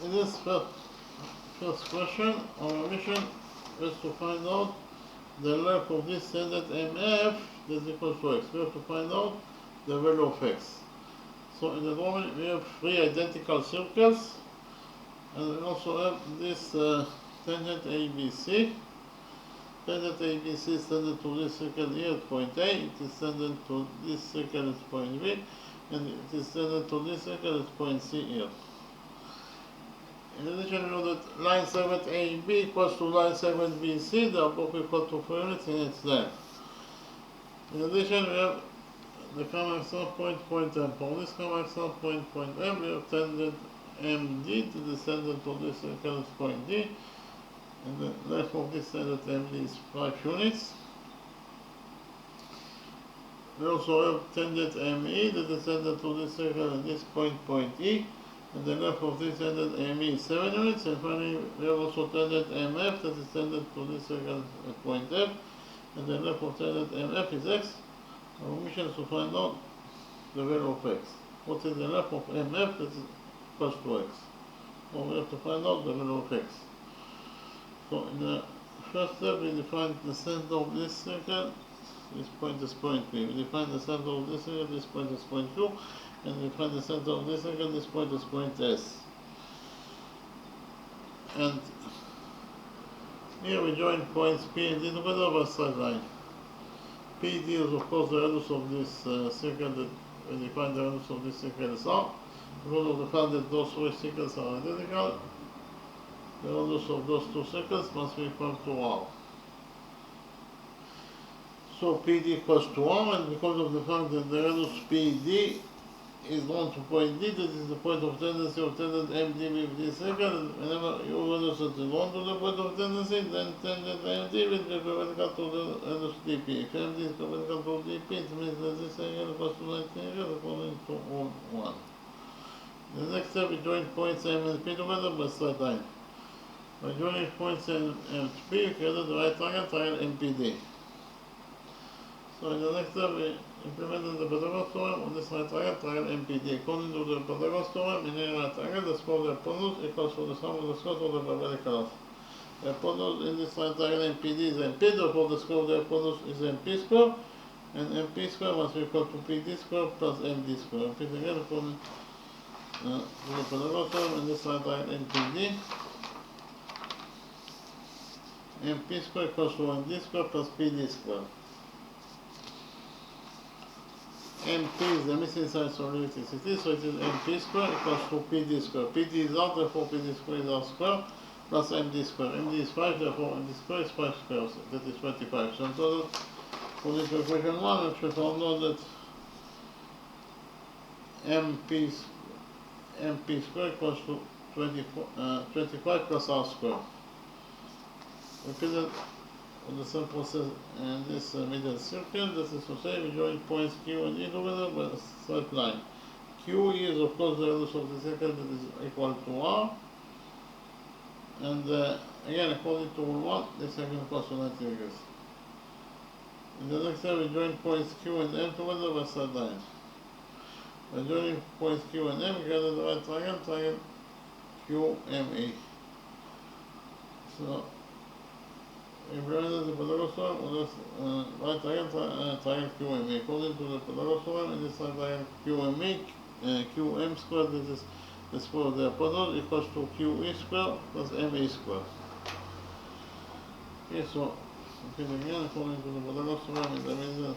In this first question, our mission is to find out the length of this standard MF that is equal to X. We have to find out the value of X. So in the drawing we have 3 identical circles, and we also have this tangent ABC. Tangent ABC is tangent to this circle here at point A, it is tangent to this circle at point B, and it is tangent to this circle at point C here. In addition, we know that line segment AB equals to line segment BC, they are both equal to 4 units in its length. In addition, we have the common point, point M. For this common point M, we have tangent MD to the tangent to this circle at point D, and the length of this tangent MD is 5 units. We also have tangent ME that is tangent to this circle at this point E, and the length of this tangent ME is 7 units. And finally, we have also tangent MF that is tangent to this circle at point F, and the length of tangent MF is x. Our mission is to find out the value of x. What is the length of MF that is equals to x? Well, we have to find out the value of x. So in the first step, we define the center of this circle. This point is point P. We define the center of this circle, this point is point Q, and we define the center of this circle, this point is point S. And here we join points P and D together by straight line. PD is of course the radius of this circle that we define the radius of this circle as R. Because of the fact that those three circles are identical, the radius of those two circles must be equal to R. So PD equals to R, and because of the fact that the radius PD is drawn to point D, that is the point of tendency of tangent MD with this circle, and whenever your radius is drawn to the point of tendency, then tangent MD will be perpendicular to the radius DP. If MD is perpendicular to DP, it means that this angle equals to 90 angles according to all 1. The next step, we join points M and P together by straight line. By joining points M and P, we create the right triangle MPD. So in the next step, we implemented the Pythagoras theorem on this right triangle MPD. According to the Pythagoras theorem, in any right triangle, the square of the hypotenuse equals to the sum of the squares of the perpendiculars. The hypotenuse in this right triangle MPD is MP, therefore the square of the hypotenuse is MP square, and MP square must be equal to PD square plus MD square. Repeat again according to the Pythagoras theorem in this right triangle MPD. MP square equals to MD square plus PD square. MP is the missing sign for limiticity, so it is MP square equals to PD square. PD is R, therefore PD square is R square, plus MD square. MD is 5, therefore MD square is 5 squares, that is 25. So in total, according to equation 1, we should found out that MP square equals to 25 plus R square. Repeated on the same process in this middle circle, that is to say, we join points Q and E together by a straight line. Q is of course the radius of the circle that is equal to R, and again according to rule 1, this circle equals to 90 degrees. In the next step, we join points Q and M together by straight line. By joining points Q and M, we get the right triangle QME. So implemented the Pythagoras theorem on this right triangle QME. According to the Pythagoras theorem, in this right triangle QME, QM squared, this is the square of the hypotenuse, equals to QE squared plus ME squared. Okay, so repeat again, according to the Pythagoras theorem in the middle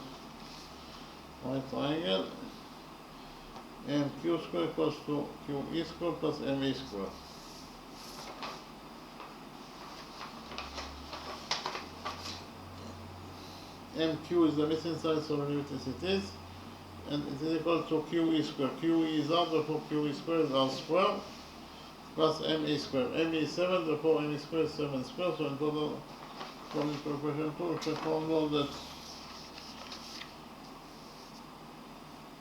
right triangle, MQ squared equals to QE squared plus ME squared. MQ is the missing sign for limiticity, and it is equal to QE square. QE is R, therefore QE square is R square, plus ME square. ME is 7, therefore ME square is 7 square, so in total, according to equation 2, we can find out that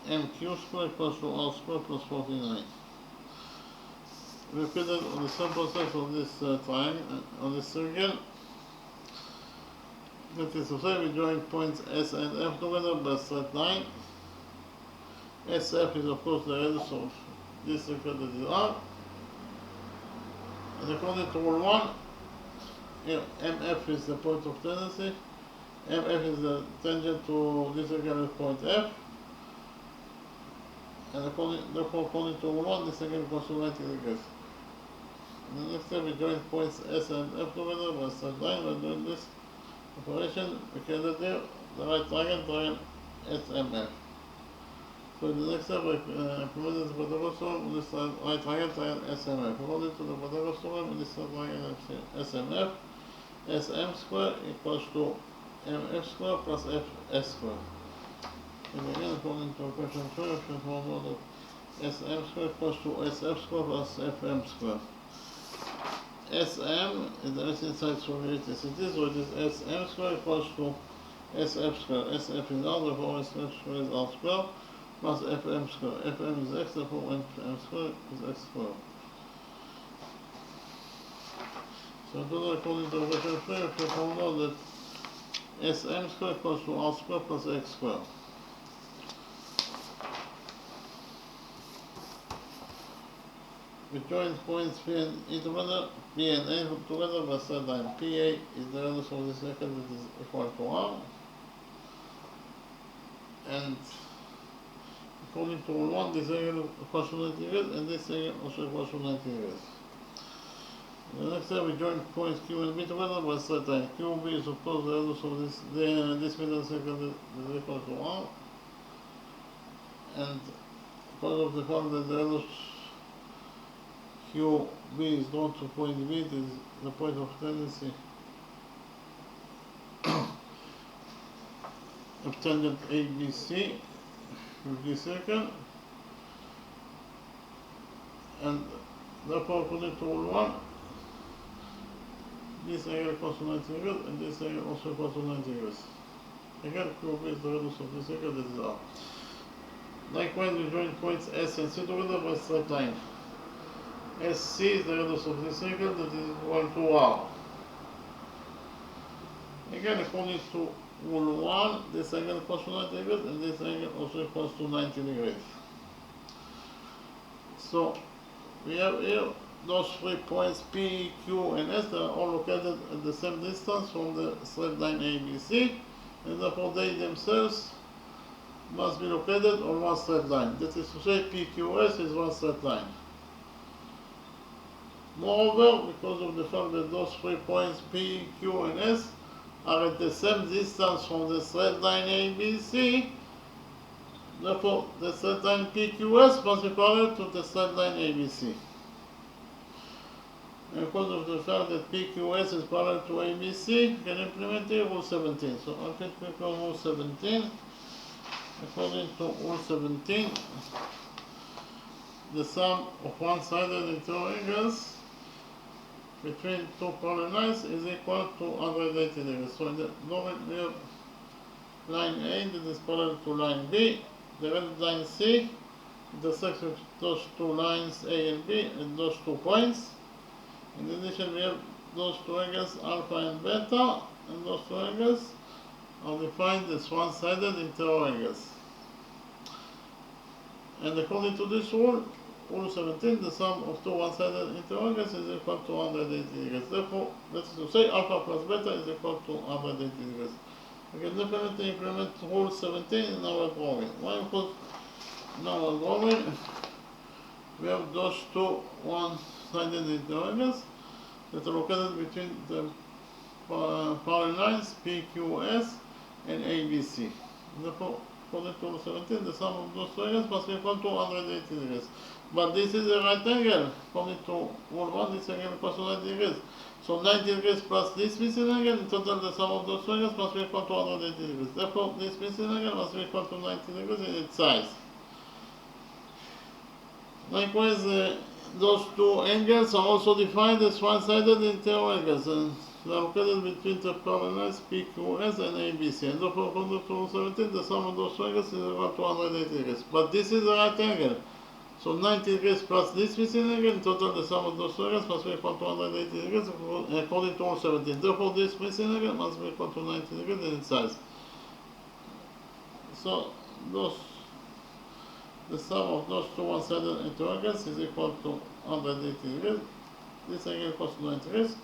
MQ square equals to R square plus 49. Repeated on the same process of this triangle, on this circle. That is to say, we join points S and F together by a straight line. SF is of course the radius of this circle that is R. And according to rule 1, here, MF is the point of tendency. MF is the tangent to this circle at point F. And therefore, according to rule 1, this circle equals to 90 degrees. In the next step, we join points S and F together by a straight line. By doing this operation, we can get there the right triangle SMF. So the next step, implemented the Pythagoras theorem with this right triangle SMF. According to the Pythagoras theorem, with this triangle SMF, SM square equals to MF square plus FS square. And again, according to question 2, we should follow that SM square equals to SF square plus FM square. SM is the S inside squaredicity, so it is SM square equals to SF square. SF is R, therefore SF square is R square plus FM square. FM is X, therefore FM square is X square. So total according to question 3, we should follow that SM square equals to R square plus X square. We join points P and E together, P and A together by straight line. PA is the radius of the circle that is equal to R. And according to rule 1, this angle equals to 90 degrees and this angle also equals to 90 degrees. The next step, we join points Q and B together by straight line. QB is of course the radius of this middle circle that is equal to R. And because of the fact that the radius QB is drawn to point B, it is the point of tendency of tangent ABC with this circle, and therefore according to rule 1, this angle equals to 90 degrees and this angle also equals to 90 degrees. Again, QB is the radius of this circle, that is R. Likewise, we join points S and C together by straight line. SC is the radius of this circle that is equal to R. Again, according to rule 1, this angle equals to 90 degrees and this angle also equals to 90 degrees. So we have here those 3 points P, Q and S that are all located at the same distance from the straight line ABC, and therefore they themselves must be located on one straight line. That is to say, PQS is one straight line. Moreover, because of the fact that those 3 points P, Q and S are at the same distance from the straight line ABC, therefore the straight line PQS must be parallel to the straight line ABC. And because of the fact that PQS is parallel to ABC, you can implement here rule 17. So I'll click on rule 17. According to rule 17, the sum of one-sided interior angles between two parallel lines is equal to 180 degrees. So in the drawing we have line A that is parallel to line B. The red line C intersects with those two lines A and B at those 2 points. In addition, we have those 2 angles alpha and beta, and those 2 angles are defined as one-sided interior angles. And according to this rule, rule 17, the sum of 2 one-sided interior angles is equal to 180 degrees. Therefore, that is to say, alpha plus beta is equal to 180 degrees. We can definitely implement rule 17 in our drawing. Why? Because in our drawing, we have those 2 one-sided interior angles that are located between the parallel lines PQS and ABC. Therefore, according to rule 17, the sum of those 2 angles must be equal to 180 degrees. But this is a right angle. According to rule 1, this angle equals to 90 degrees. So 90 degrees plus this missing angle, in total the sum of those 2 angles must be equal to 180 degrees. Therefore, this missing angle must be equal to 90 degrees in its size. Likewise, those 2 angles are also defined as one-sided interior angles, and they are located between the parallel lines PQS and ABC. And therefore, according to rule 17, the sum of those 2 angles is equal to 180 degrees. But this is a right angle. So 90 degrees plus this missing angle, in total the sum of those 2 angles must be equal to 180 degrees according to rule 17. Therefore, this missing angle must be equal to 90 degrees in its size. So the sum of those 2 one-sided interior angles is equal to 180 degrees. This angle equals to 90 degrees.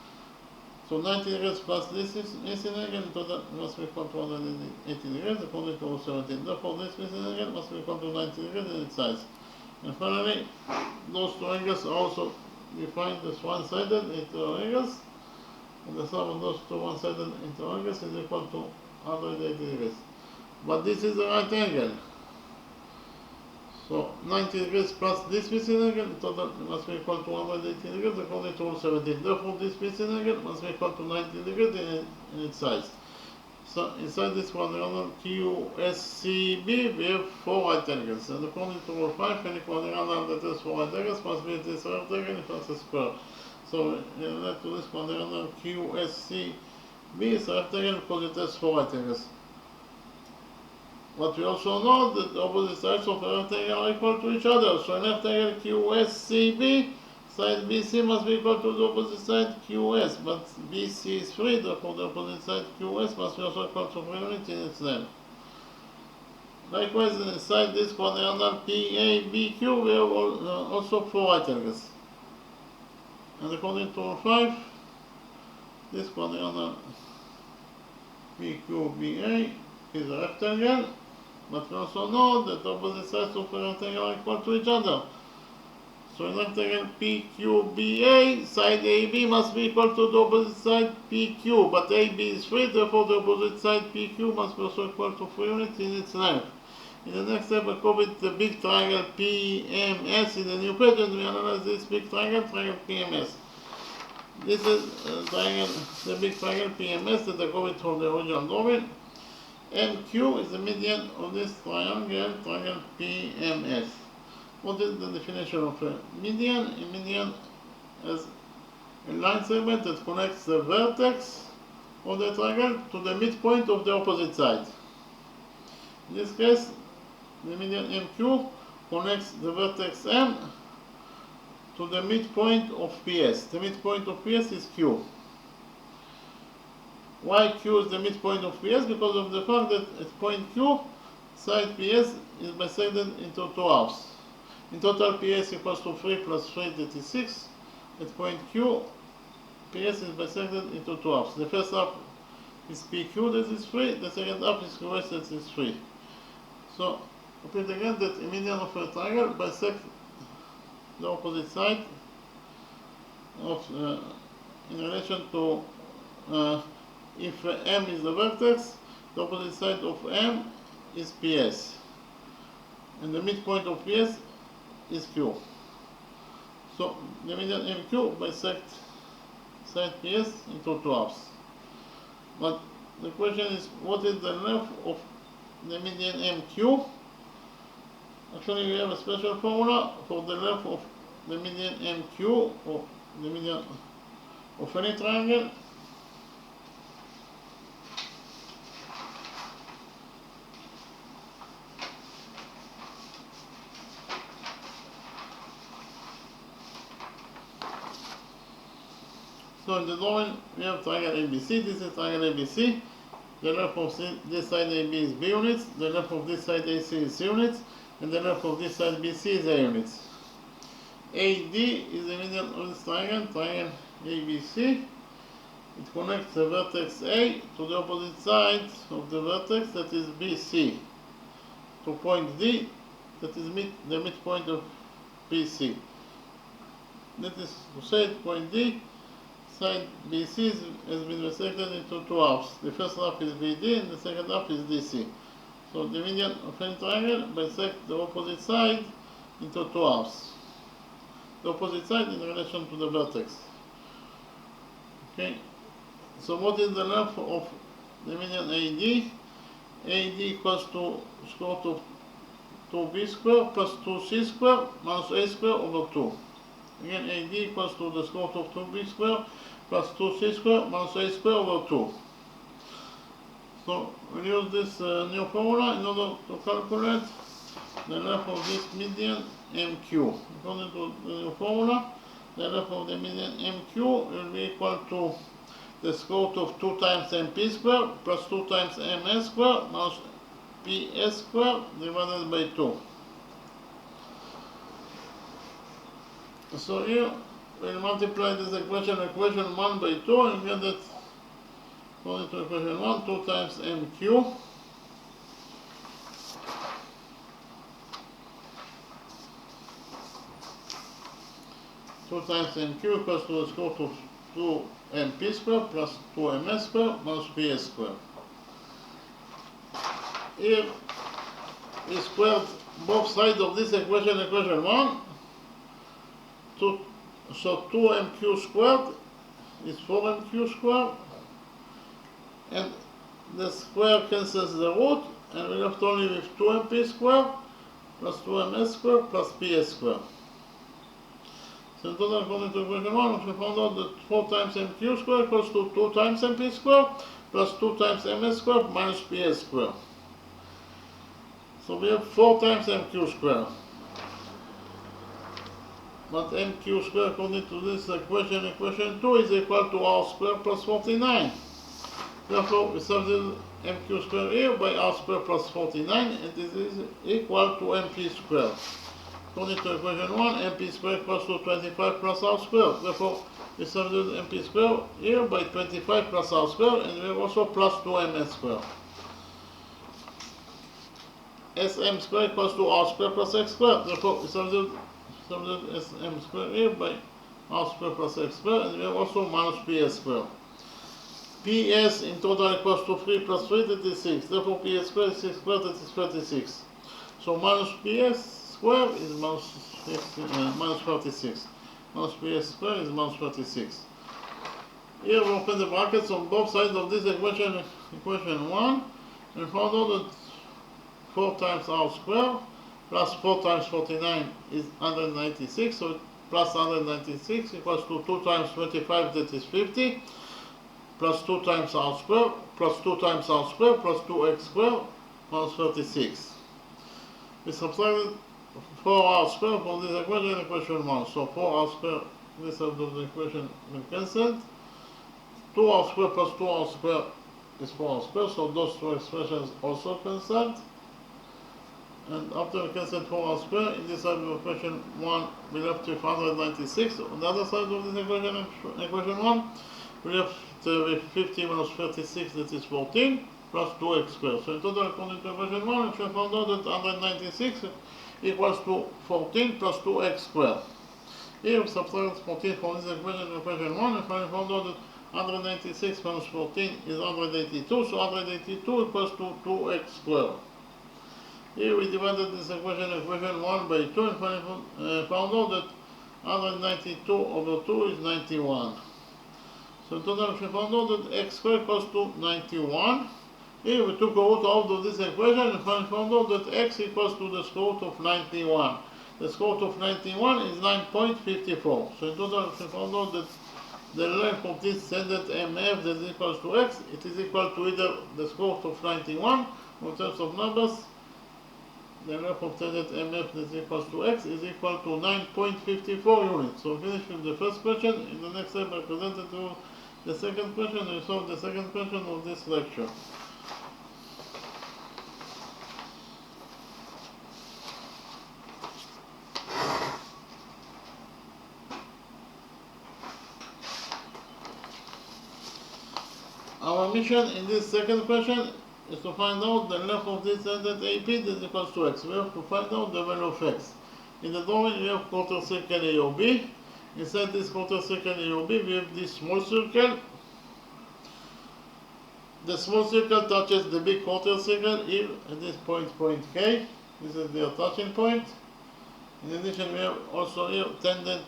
So 90 degrees plus this missing angle, in total must be equal to 180 degrees according to rule 17. Therefore, this missing angle must be equal to 90 degrees in its size. And finally, those 2 angles are also defined as one-sided interior angles, and the sum of those 2 one-sided interior angles is equal to 180 degrees. But this is a right angle. So 90 degrees plus this BC angle, total must be equal to 180 degrees according to rule 17. Therefore, this BC angle must be equal to 90 degrees in its size. So inside this quadrangle QSCB, we have 4 right angles. And according to rule 5, any quadrangle that has 4 right angles must be this rectangle if it's a square. So related to this quadrangle QSCB is a rectangle because it has 4 right angles. But we also know that the opposite sides of a rectangle are equal to each other. So in rectangle QSCB, side BC must be equal to the opposite side QS. But BC is 3, therefore the opposite side QS must be also equal to 3 units in its length. Likewise, inside this quadrangle PABQ, we have also 4 right angles. And according to rule 5, this quadrangle PQBA is a rectangle. But we also know that the opposite sides of a rectangle are equal to each other. So in rectangle PQBA, side AB must be equal to the opposite side PQ, but AB is 3, therefore the opposite side PQ must be also equal to 3 units in its length. In the next step, I call it the big triangle PMS. In the new pattern, we analyze this big triangle PMS. This is the big triangle PMS that I copied from the original drawing. MQ is the median of this triangle PMS. What is the definition of a median? A median is a line segment that connects the vertex of the triangle to the midpoint of the opposite side. In this case, the median MQ connects the vertex M to the midpoint of PS. The midpoint of PS is Q. Why Q is the midpoint of PS? Because of the fact that at point Q, side PS is bisected into 2 halves. In total, PS equals to 3 plus 3, that is 6. At point Q, PS is bisected into 2 halves. The first half is PQ, that is 3. The second half is QS, that is 3. So, repeat again that a median of a triangle bisects the opposite side of in relation to if M is the vertex, the opposite side of M is PS, and the midpoint of PS is Q. So the median MQ bisects side PS into 2 halves. But the question is, what is the length of the median MQ? Actually, we have a special formula for the length of the median MQ, or the median of any triangle. So in the drawing, we have triangle ABC. This is triangle ABC. The length of this side AB is B units. The length of this side AC is C units. And the length of this side BC is A units. AD is the median of this triangle ABC. It connects the vertex A to the opposite side of the vertex, that is BC, to point D, that is the midpoint of BC. That is to say, at point D, side BC has been bisected into 2 halves. The first half is BD and the second half is DC. So the median of any triangle bisects the opposite side into 2 halves. The opposite side in relation to the vertex. Okay. So what is the length of the median AD? AD equals to square root of 2b square plus 2c square minus a square over 2. Again, AD equals to the square root of 2b square plus 2c square minus a square over 2. So we'll use this new formula in order to calculate the length of this median MQ. According to the new formula, the length of the median MQ will be equal to the square root of 2 times MP square plus 2 times MS square minus PS square divided by 2. So here we'll multiply this equation 1 by 2 and get that according to equation 1, 2 times MQ equals to the square root of 2 MP square plus 2 MS square minus PS square. Here we squared both sides of this equation, equation 1, so 2mq squared is 4mq squared, and the square cancels the root, and we're left only with 2mp squared plus 2ms squared plus ps squared. So in total, according to equation 1, we found out that 4 times mq squared equals to 2 times mp squared plus 2 times ms squared minus ps squared. So we have 4 times mq squared. But mq squared, according to this equation, equation 2, is equal to r squared plus 49. Therefore, we substitute mq squared here by r squared plus 49, and this is equal to mp squared. According to equation 1, mp squared equals to 25 plus r squared. Therefore, we substitute mp squared here by 25 plus r squared, and we have also plus 2ms squared. Sm squared equals to r squared plus x squared. Therefore, we substitute sm squared here by r squared plus x squared, and we have also minus ps squared. Ps in total equals to 3 plus 3, that is 6. Therefore, ps squared is 6 squared, that is 36. So minus ps squared is minus 36. Minus ps squared is minus 36. Here we open the brackets on both sides of this equation, equation 1, and found out that 4 times r squared plus 4 times 49 is 196, so plus 196 equals to 2 times 25, that is 50, plus 2 times r squared, plus 2 times r squared, plus 2x squared, minus 36. We subtracted 4r squared from this equation, equation 1. So 4r squared, this side of the equation will cancel. 2r squared plus 2r squared is 4r squared, so those two expressions also cancelled. And after we cancel 4r squared, in this side of equation 1, we left with 196. On the other side of this equation, equation 1, we left with 50 minus 36, that is 14, plus 2x squared. So in total, according to equation 1, we found out that 196 equals to 14 plus 2x squared. Here we subtract 14 from this equation, equation 1, and finally found out that 196 minus 14 is 182, so 182 equals to 2x squared. Here we divided this equation, equation 1 by 2, and finally found out that 192 over 2 is 91. So in total, we found out that x squared equals to 91. Here we took a root out of this equation and found out that x equals to the square root of 91. The square root of 91 is 9.54. So in total, we found out that the length of this standard MF that is equals to x, it is equal to either the square root of 91, or in terms of numbers, the length of standard MF that is equals to x is equal to 9.54 units. So finish with the first question. In the next step, I presented to you the second question, and we solve the second question of this lecture. Our mission in this second question is to find out the length of this standard AP that is equals to x. We have to find out the value of x. In the domain, we have quarter circle AOB. Inside this quarter circle AOB, we have this small circle. The small circle touches the big quarter circle here at this point K. This is their touching point. In addition, we have also here tangent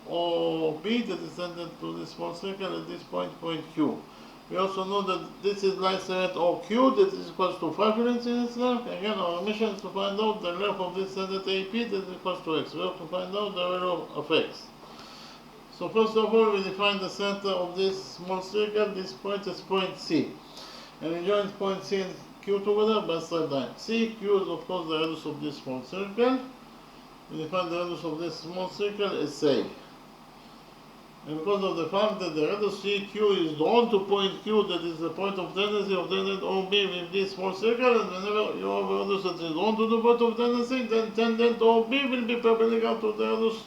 OB that is tangent to this small circle at this point Q. We also know that this is line segment OQ that is equals to 5 units in its length. Again, our mission is to find out the length of this standard AP that is equals to x. We have to find out the value of x. So first of all, we define the center of this small circle. This point is point C. And we join point C and Q together by straight line. C, Q is of course the radius of this small circle. We define the radius of this small circle as A. And because of the fact that the radius CQ is drawn to point Q, that is the point of tendency of tangent OB with this small circle, and whenever you have a radius that is drawn to the point of tendency, then tangent OB will be perpendicular to the radius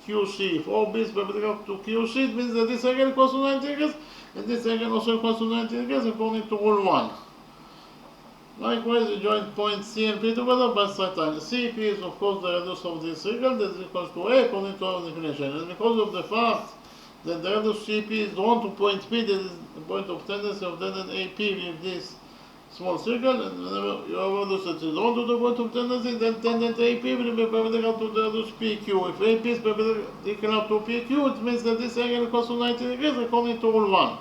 QC. If OB is perpendicular to QC, it means that this angle equals to 90 degrees, and this angle also equals to 90 degrees according to rule 1. Likewise, we join point C and P together by straight line. CP is of course the radius of this circle that is equals to A according to our definition. And because of the fact that the radius CP is drawn to point P, that is the point of tendency of tangent AP with this small circle, and whenever you have radius that is 1 to the point of tendency, then tangent AP will be perpendicular to the radius PQ. If AP is perpendicular to PQ, it means that this angle equals to 90 degrees according to rule 1.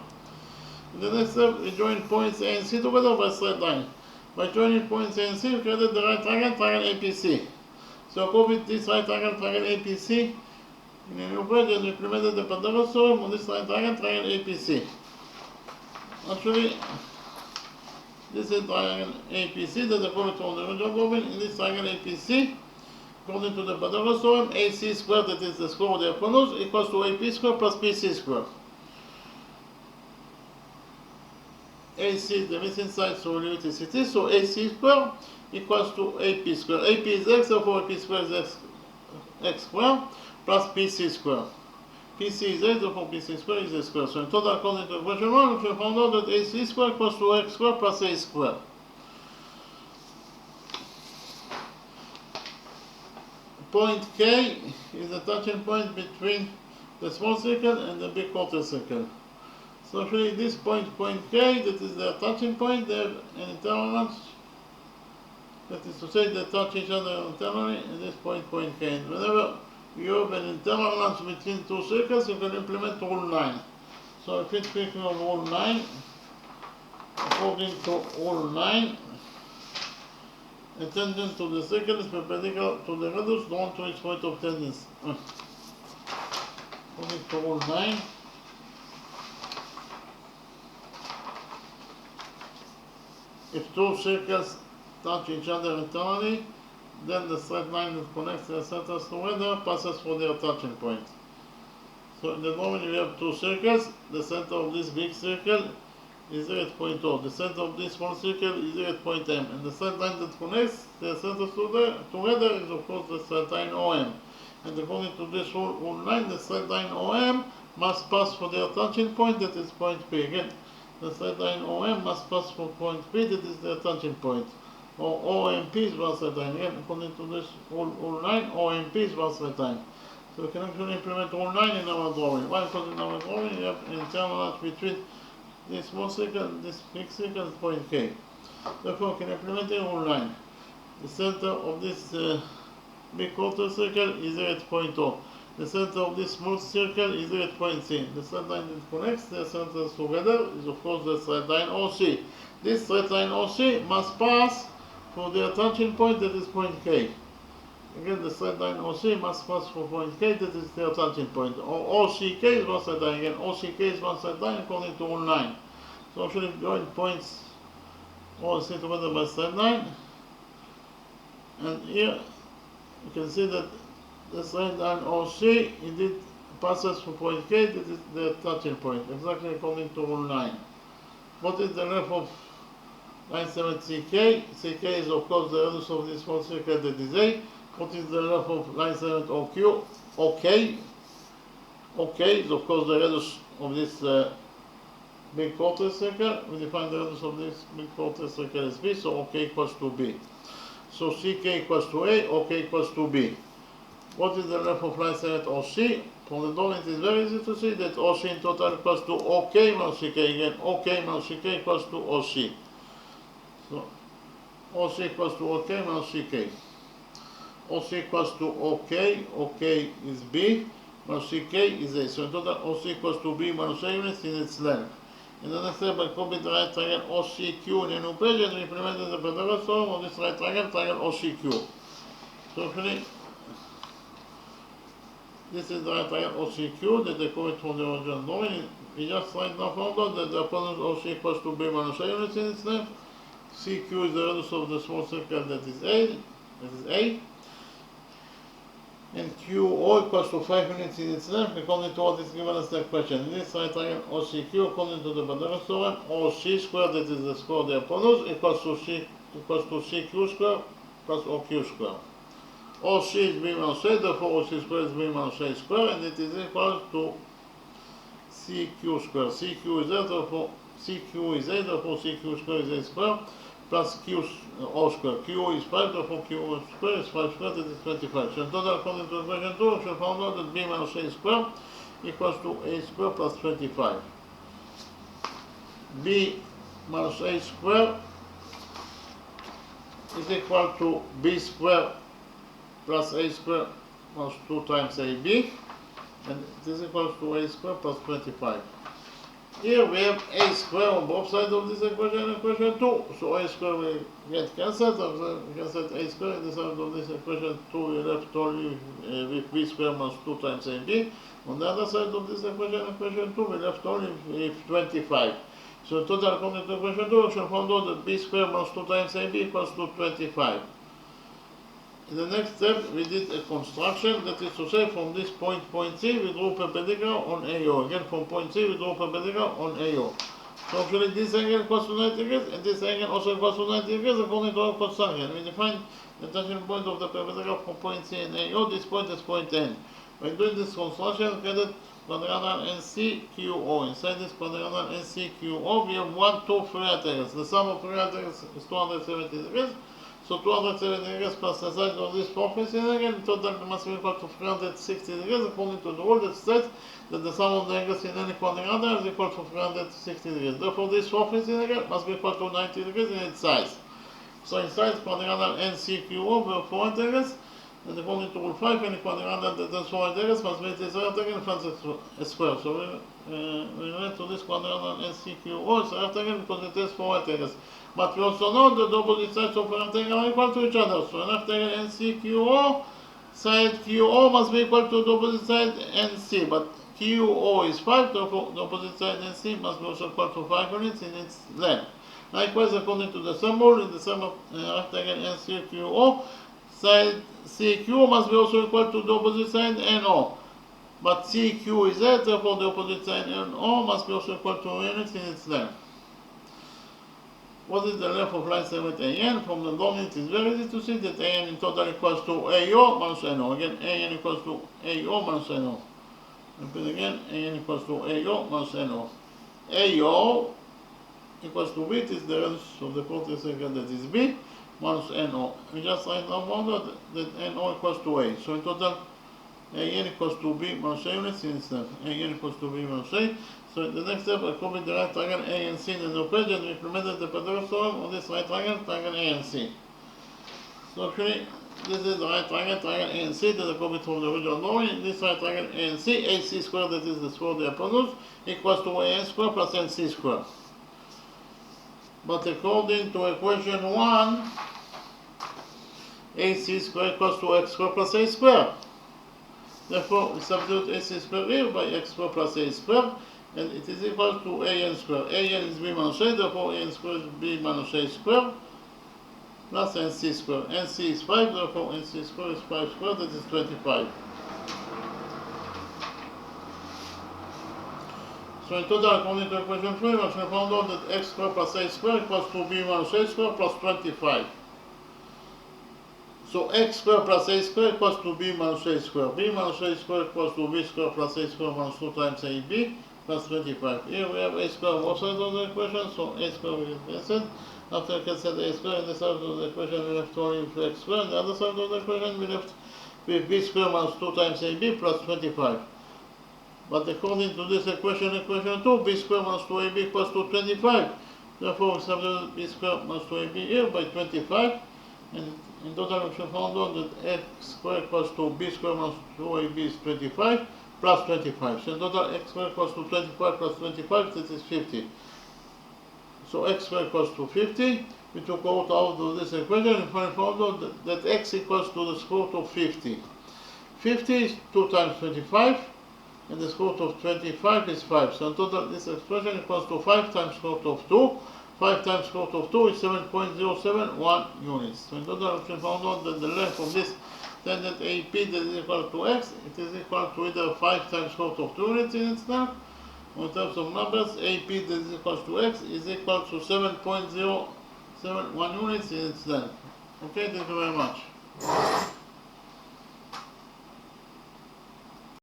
In the next step, we join points A and C together by straight line. By joining points A and C, we created the right triangle, triangle APC. So copy this right triangle, triangle APC in a new page and implemented the Pythagoras theorem on this right triangle, triangle APC. Actually, this is triangle APC, that's according to the original drawing. In this triangle APC, according to the Pythagoras theorem, AC squared, that is the square of the hypotenuse, equals to AP squared plus PC squared. AC is the missing side, so we leave it as it is. So AC squared equals to AP squared. AP is x, therefore AP squared is x squared plus PC squared. PC is x, therefore PC squared is x squared. So in total, according to equation 1, we found out that AC squared equals to x squared plus a squared. Point K is the touching point between the small circle and the big quarter circle. So actually this point K, that is their touching point, they have an internal length, that is to say they touch each other internally, and this point K. And whenever you have an internal length between two circles, you can implement rule 9. So if it's speaking of rule 9, according to rule 9, a tangent to the circle is perpendicular to the radius drawn to its point of tendency. According to rule 9, if two circles touch each other internally, then the straight line that connects their centers together passes through their touching point. So in the drawing we have two circles. The center of this big circle is here at point O. The center of this small circle is here at point M. And the straight line that connects their centers together is of course the straight line OM. And according to this rule 9, the straight line OM must pass through their touching point, that is point P. Again, the straight line OM must pass through point P, that is their touching point. Or OMP is one straight line. Again, according to this rule 9, OMP is one straight line. So we can actually implement rule 9 in our drawing. Why? Because in our drawing we have an internal length between this small circle and this big circle and point K. Therefore, we can implement rule 9. The center of this big quarter circle is here at point O. The center of this small circle is here at point C. The straight line that connects the centers together is of course the straight line OC. This straight line OC must pass through their touching point, that is point K. Again, the straight line OC must pass through point K, that is their touching point. Or OCK is one straight line. Again, OCK is one straight line according to rule 9. So actually join points OC together by straight line. And here you can see that the straight line OC indeed passes through point K, that is the touching point, exactly according to rule 9. What is the length of line 7 CK? CK is of course the radius of this small circle, that is A. What is the length of line 7 OQ? OK. OK is of course the radius of this big quarter circle. We define the radius of this big quarter circle as B, so OK equals to B. So CK equals to A, OK equals to B. What is the length of line 7 OC? From the drawing it is very easy to see that OC in total equals to OK minus CK. Again, OK minus CK equals to OC. So OC equals to OK minus CK. OC equals to OK, OK is B, minus CK is A. So in total OC equals to B minus A units in its length. In the next step, I copied the right triangle OCQ in a new page and implemented the Pythagoras theorem of this right triangle, triangle OCQ. So actually, this is the right triangle OCQ that I copied from the original drawing. We just right now found out that the hypotenuse OC equals to B minus A units in its length. CQ is the radius of the small circle, that is A. And QO equals to 5 units in its length according to what is given us the question. In this right triangle OCQ, according to the Pythagoras theorem, OC squared, that is the square of the hypotenuse, equals to CQ squared plus OQ squared. OC is B minus A, therefore OC squared is B minus A squared, and it is equal to CQ squared. CQ is A, therefore CQ is A, therefore CQ squared is A squared, plus Q O squared. Q is 5, therefore Q O squared is 5 squared, that is 25. So in total, according to equation 2, we found out that B minus A squared equals to A squared plus 25. B minus A squared is equal to b squared plus a squared plus 2 times ab, and it is equal to a squared plus 25. Here we have a squared on both sides of this equation and equation 2, so a squared will get cancelled, so we cancel a squared in the side of this equation 2, we left only with b squared minus 2 times ab. On the other side of this equation 2, we left only with 25. So total according to equation 2, we shall find out that b squared minus 2 times ab equals to 25. In the next step, we did a construction, that is to say, from this point C, we drew perpendicular on AO. Again, from point C, we drew perpendicular on AO. So actually, this angle equals to 90 degrees, and this angle also equals to 90 degrees according to our construction. We define the tangent point of the perpendicular from point C and AO. This point is point N. By doing this construction, we get quadrangle NCQO. Inside this quadrangle NCQO, we have 1, 2, 3 right angles. The sum of 3 right angles is 270 degrees. So 270 degrees plus the side of this four facing angle, in total must be equal to 360 degrees according to the rule that states that the sum of the angles in any quadrangle is equal to 360 degrees. Therefore, this four facing angle must be equal to 90 degrees in its size. So inside quadrangle NCQO, we have 4 right angles, and according to rule 5, any quadrangle that has 4 right angles must meet its right angle in front of a square. So we went to this quadrangle NCQO, it's a right angle because it has 4 right angles. But we also know that the opposite sides of a rectangle are equal to each other. So an rectangle NCQO, side QO must be equal to the opposite side NC. But QO is 5, therefore the opposite side NC must be also equal to 5 units in its length. Likewise, according to the sum rule, in the sum of rectangle NCQO, side CQ must be also equal to the opposite side NO. But CQ is 8, therefore the opposite side NO must be also equal to units in its length. What is the length of line segment AN? From the drawing, it is very easy to see that AN in total equals to AO minus NO. Again, AN equals to AO minus NO. Repeat again, AN equals to AO minus NO. AO equals to B, it is the range of the quarter second that is B, minus NO. We just write down that NO equals to A. So in total, AN equals to B minus A units in itself. AN equals to B minus A. So in the next step, I copied the right triangle A and C in the new page and we implemented the Pythagoras theorem on this right triangle A and C. So actually, this is the right triangle A and C that I copied from the original drawing. This right triangle A and C, AC squared, that is the square of the hypotenuse, equals to AN squared plus NC squared. But according to equation 1, AC squared equals to X squared plus A squared. Therefore, we substitute AC squared here by X squared plus A squared, and it is equal to AN squared. AN is B minus A, therefore AN squared is B minus A squared plus NC squared. NC is 5, therefore NC squared is 5 squared, that is 25. So in total, according to equation 3, we shall find out that X squared plus A squared equals to B minus A squared plus 25. So X squared plus A squared equals to B minus A squared. B minus A squared equals to B squared plus A squared minus 2 times AB plus 25. Here we have A squared on both sides of the equation, so A squared will get cancelled. After we cancel A squared on the side of the equation, we left only with X squared. On the other side of the equation, we left with B squared minus 2 times AB plus 25. But according to this equation 2, B squared minus 2AB equals to 25. Therefore, we substitute B squared minus 2AB here by 25. And in total, we shall find out that X squared equals to B squared minus 2AB is 25 plus 25. So in total, X squared equals to 25 plus 25, that is 50. So X squared equals to 50. We took out of this equation and found out that X equals to the square root of 50. 50 is 2 times 25. And the square root of 25 is 5. So in total, this expression equals to 5 times square root of 2. 5 times square root of 2 is 7.071 units. So in total, we can find out that the length of this tangent AP that is equal to X, it is equal to either 5 times square root of 2 units in its length, or in terms of numbers, AP that is equal to X is equal to 7.071 units in its length. Okay, thank you very much.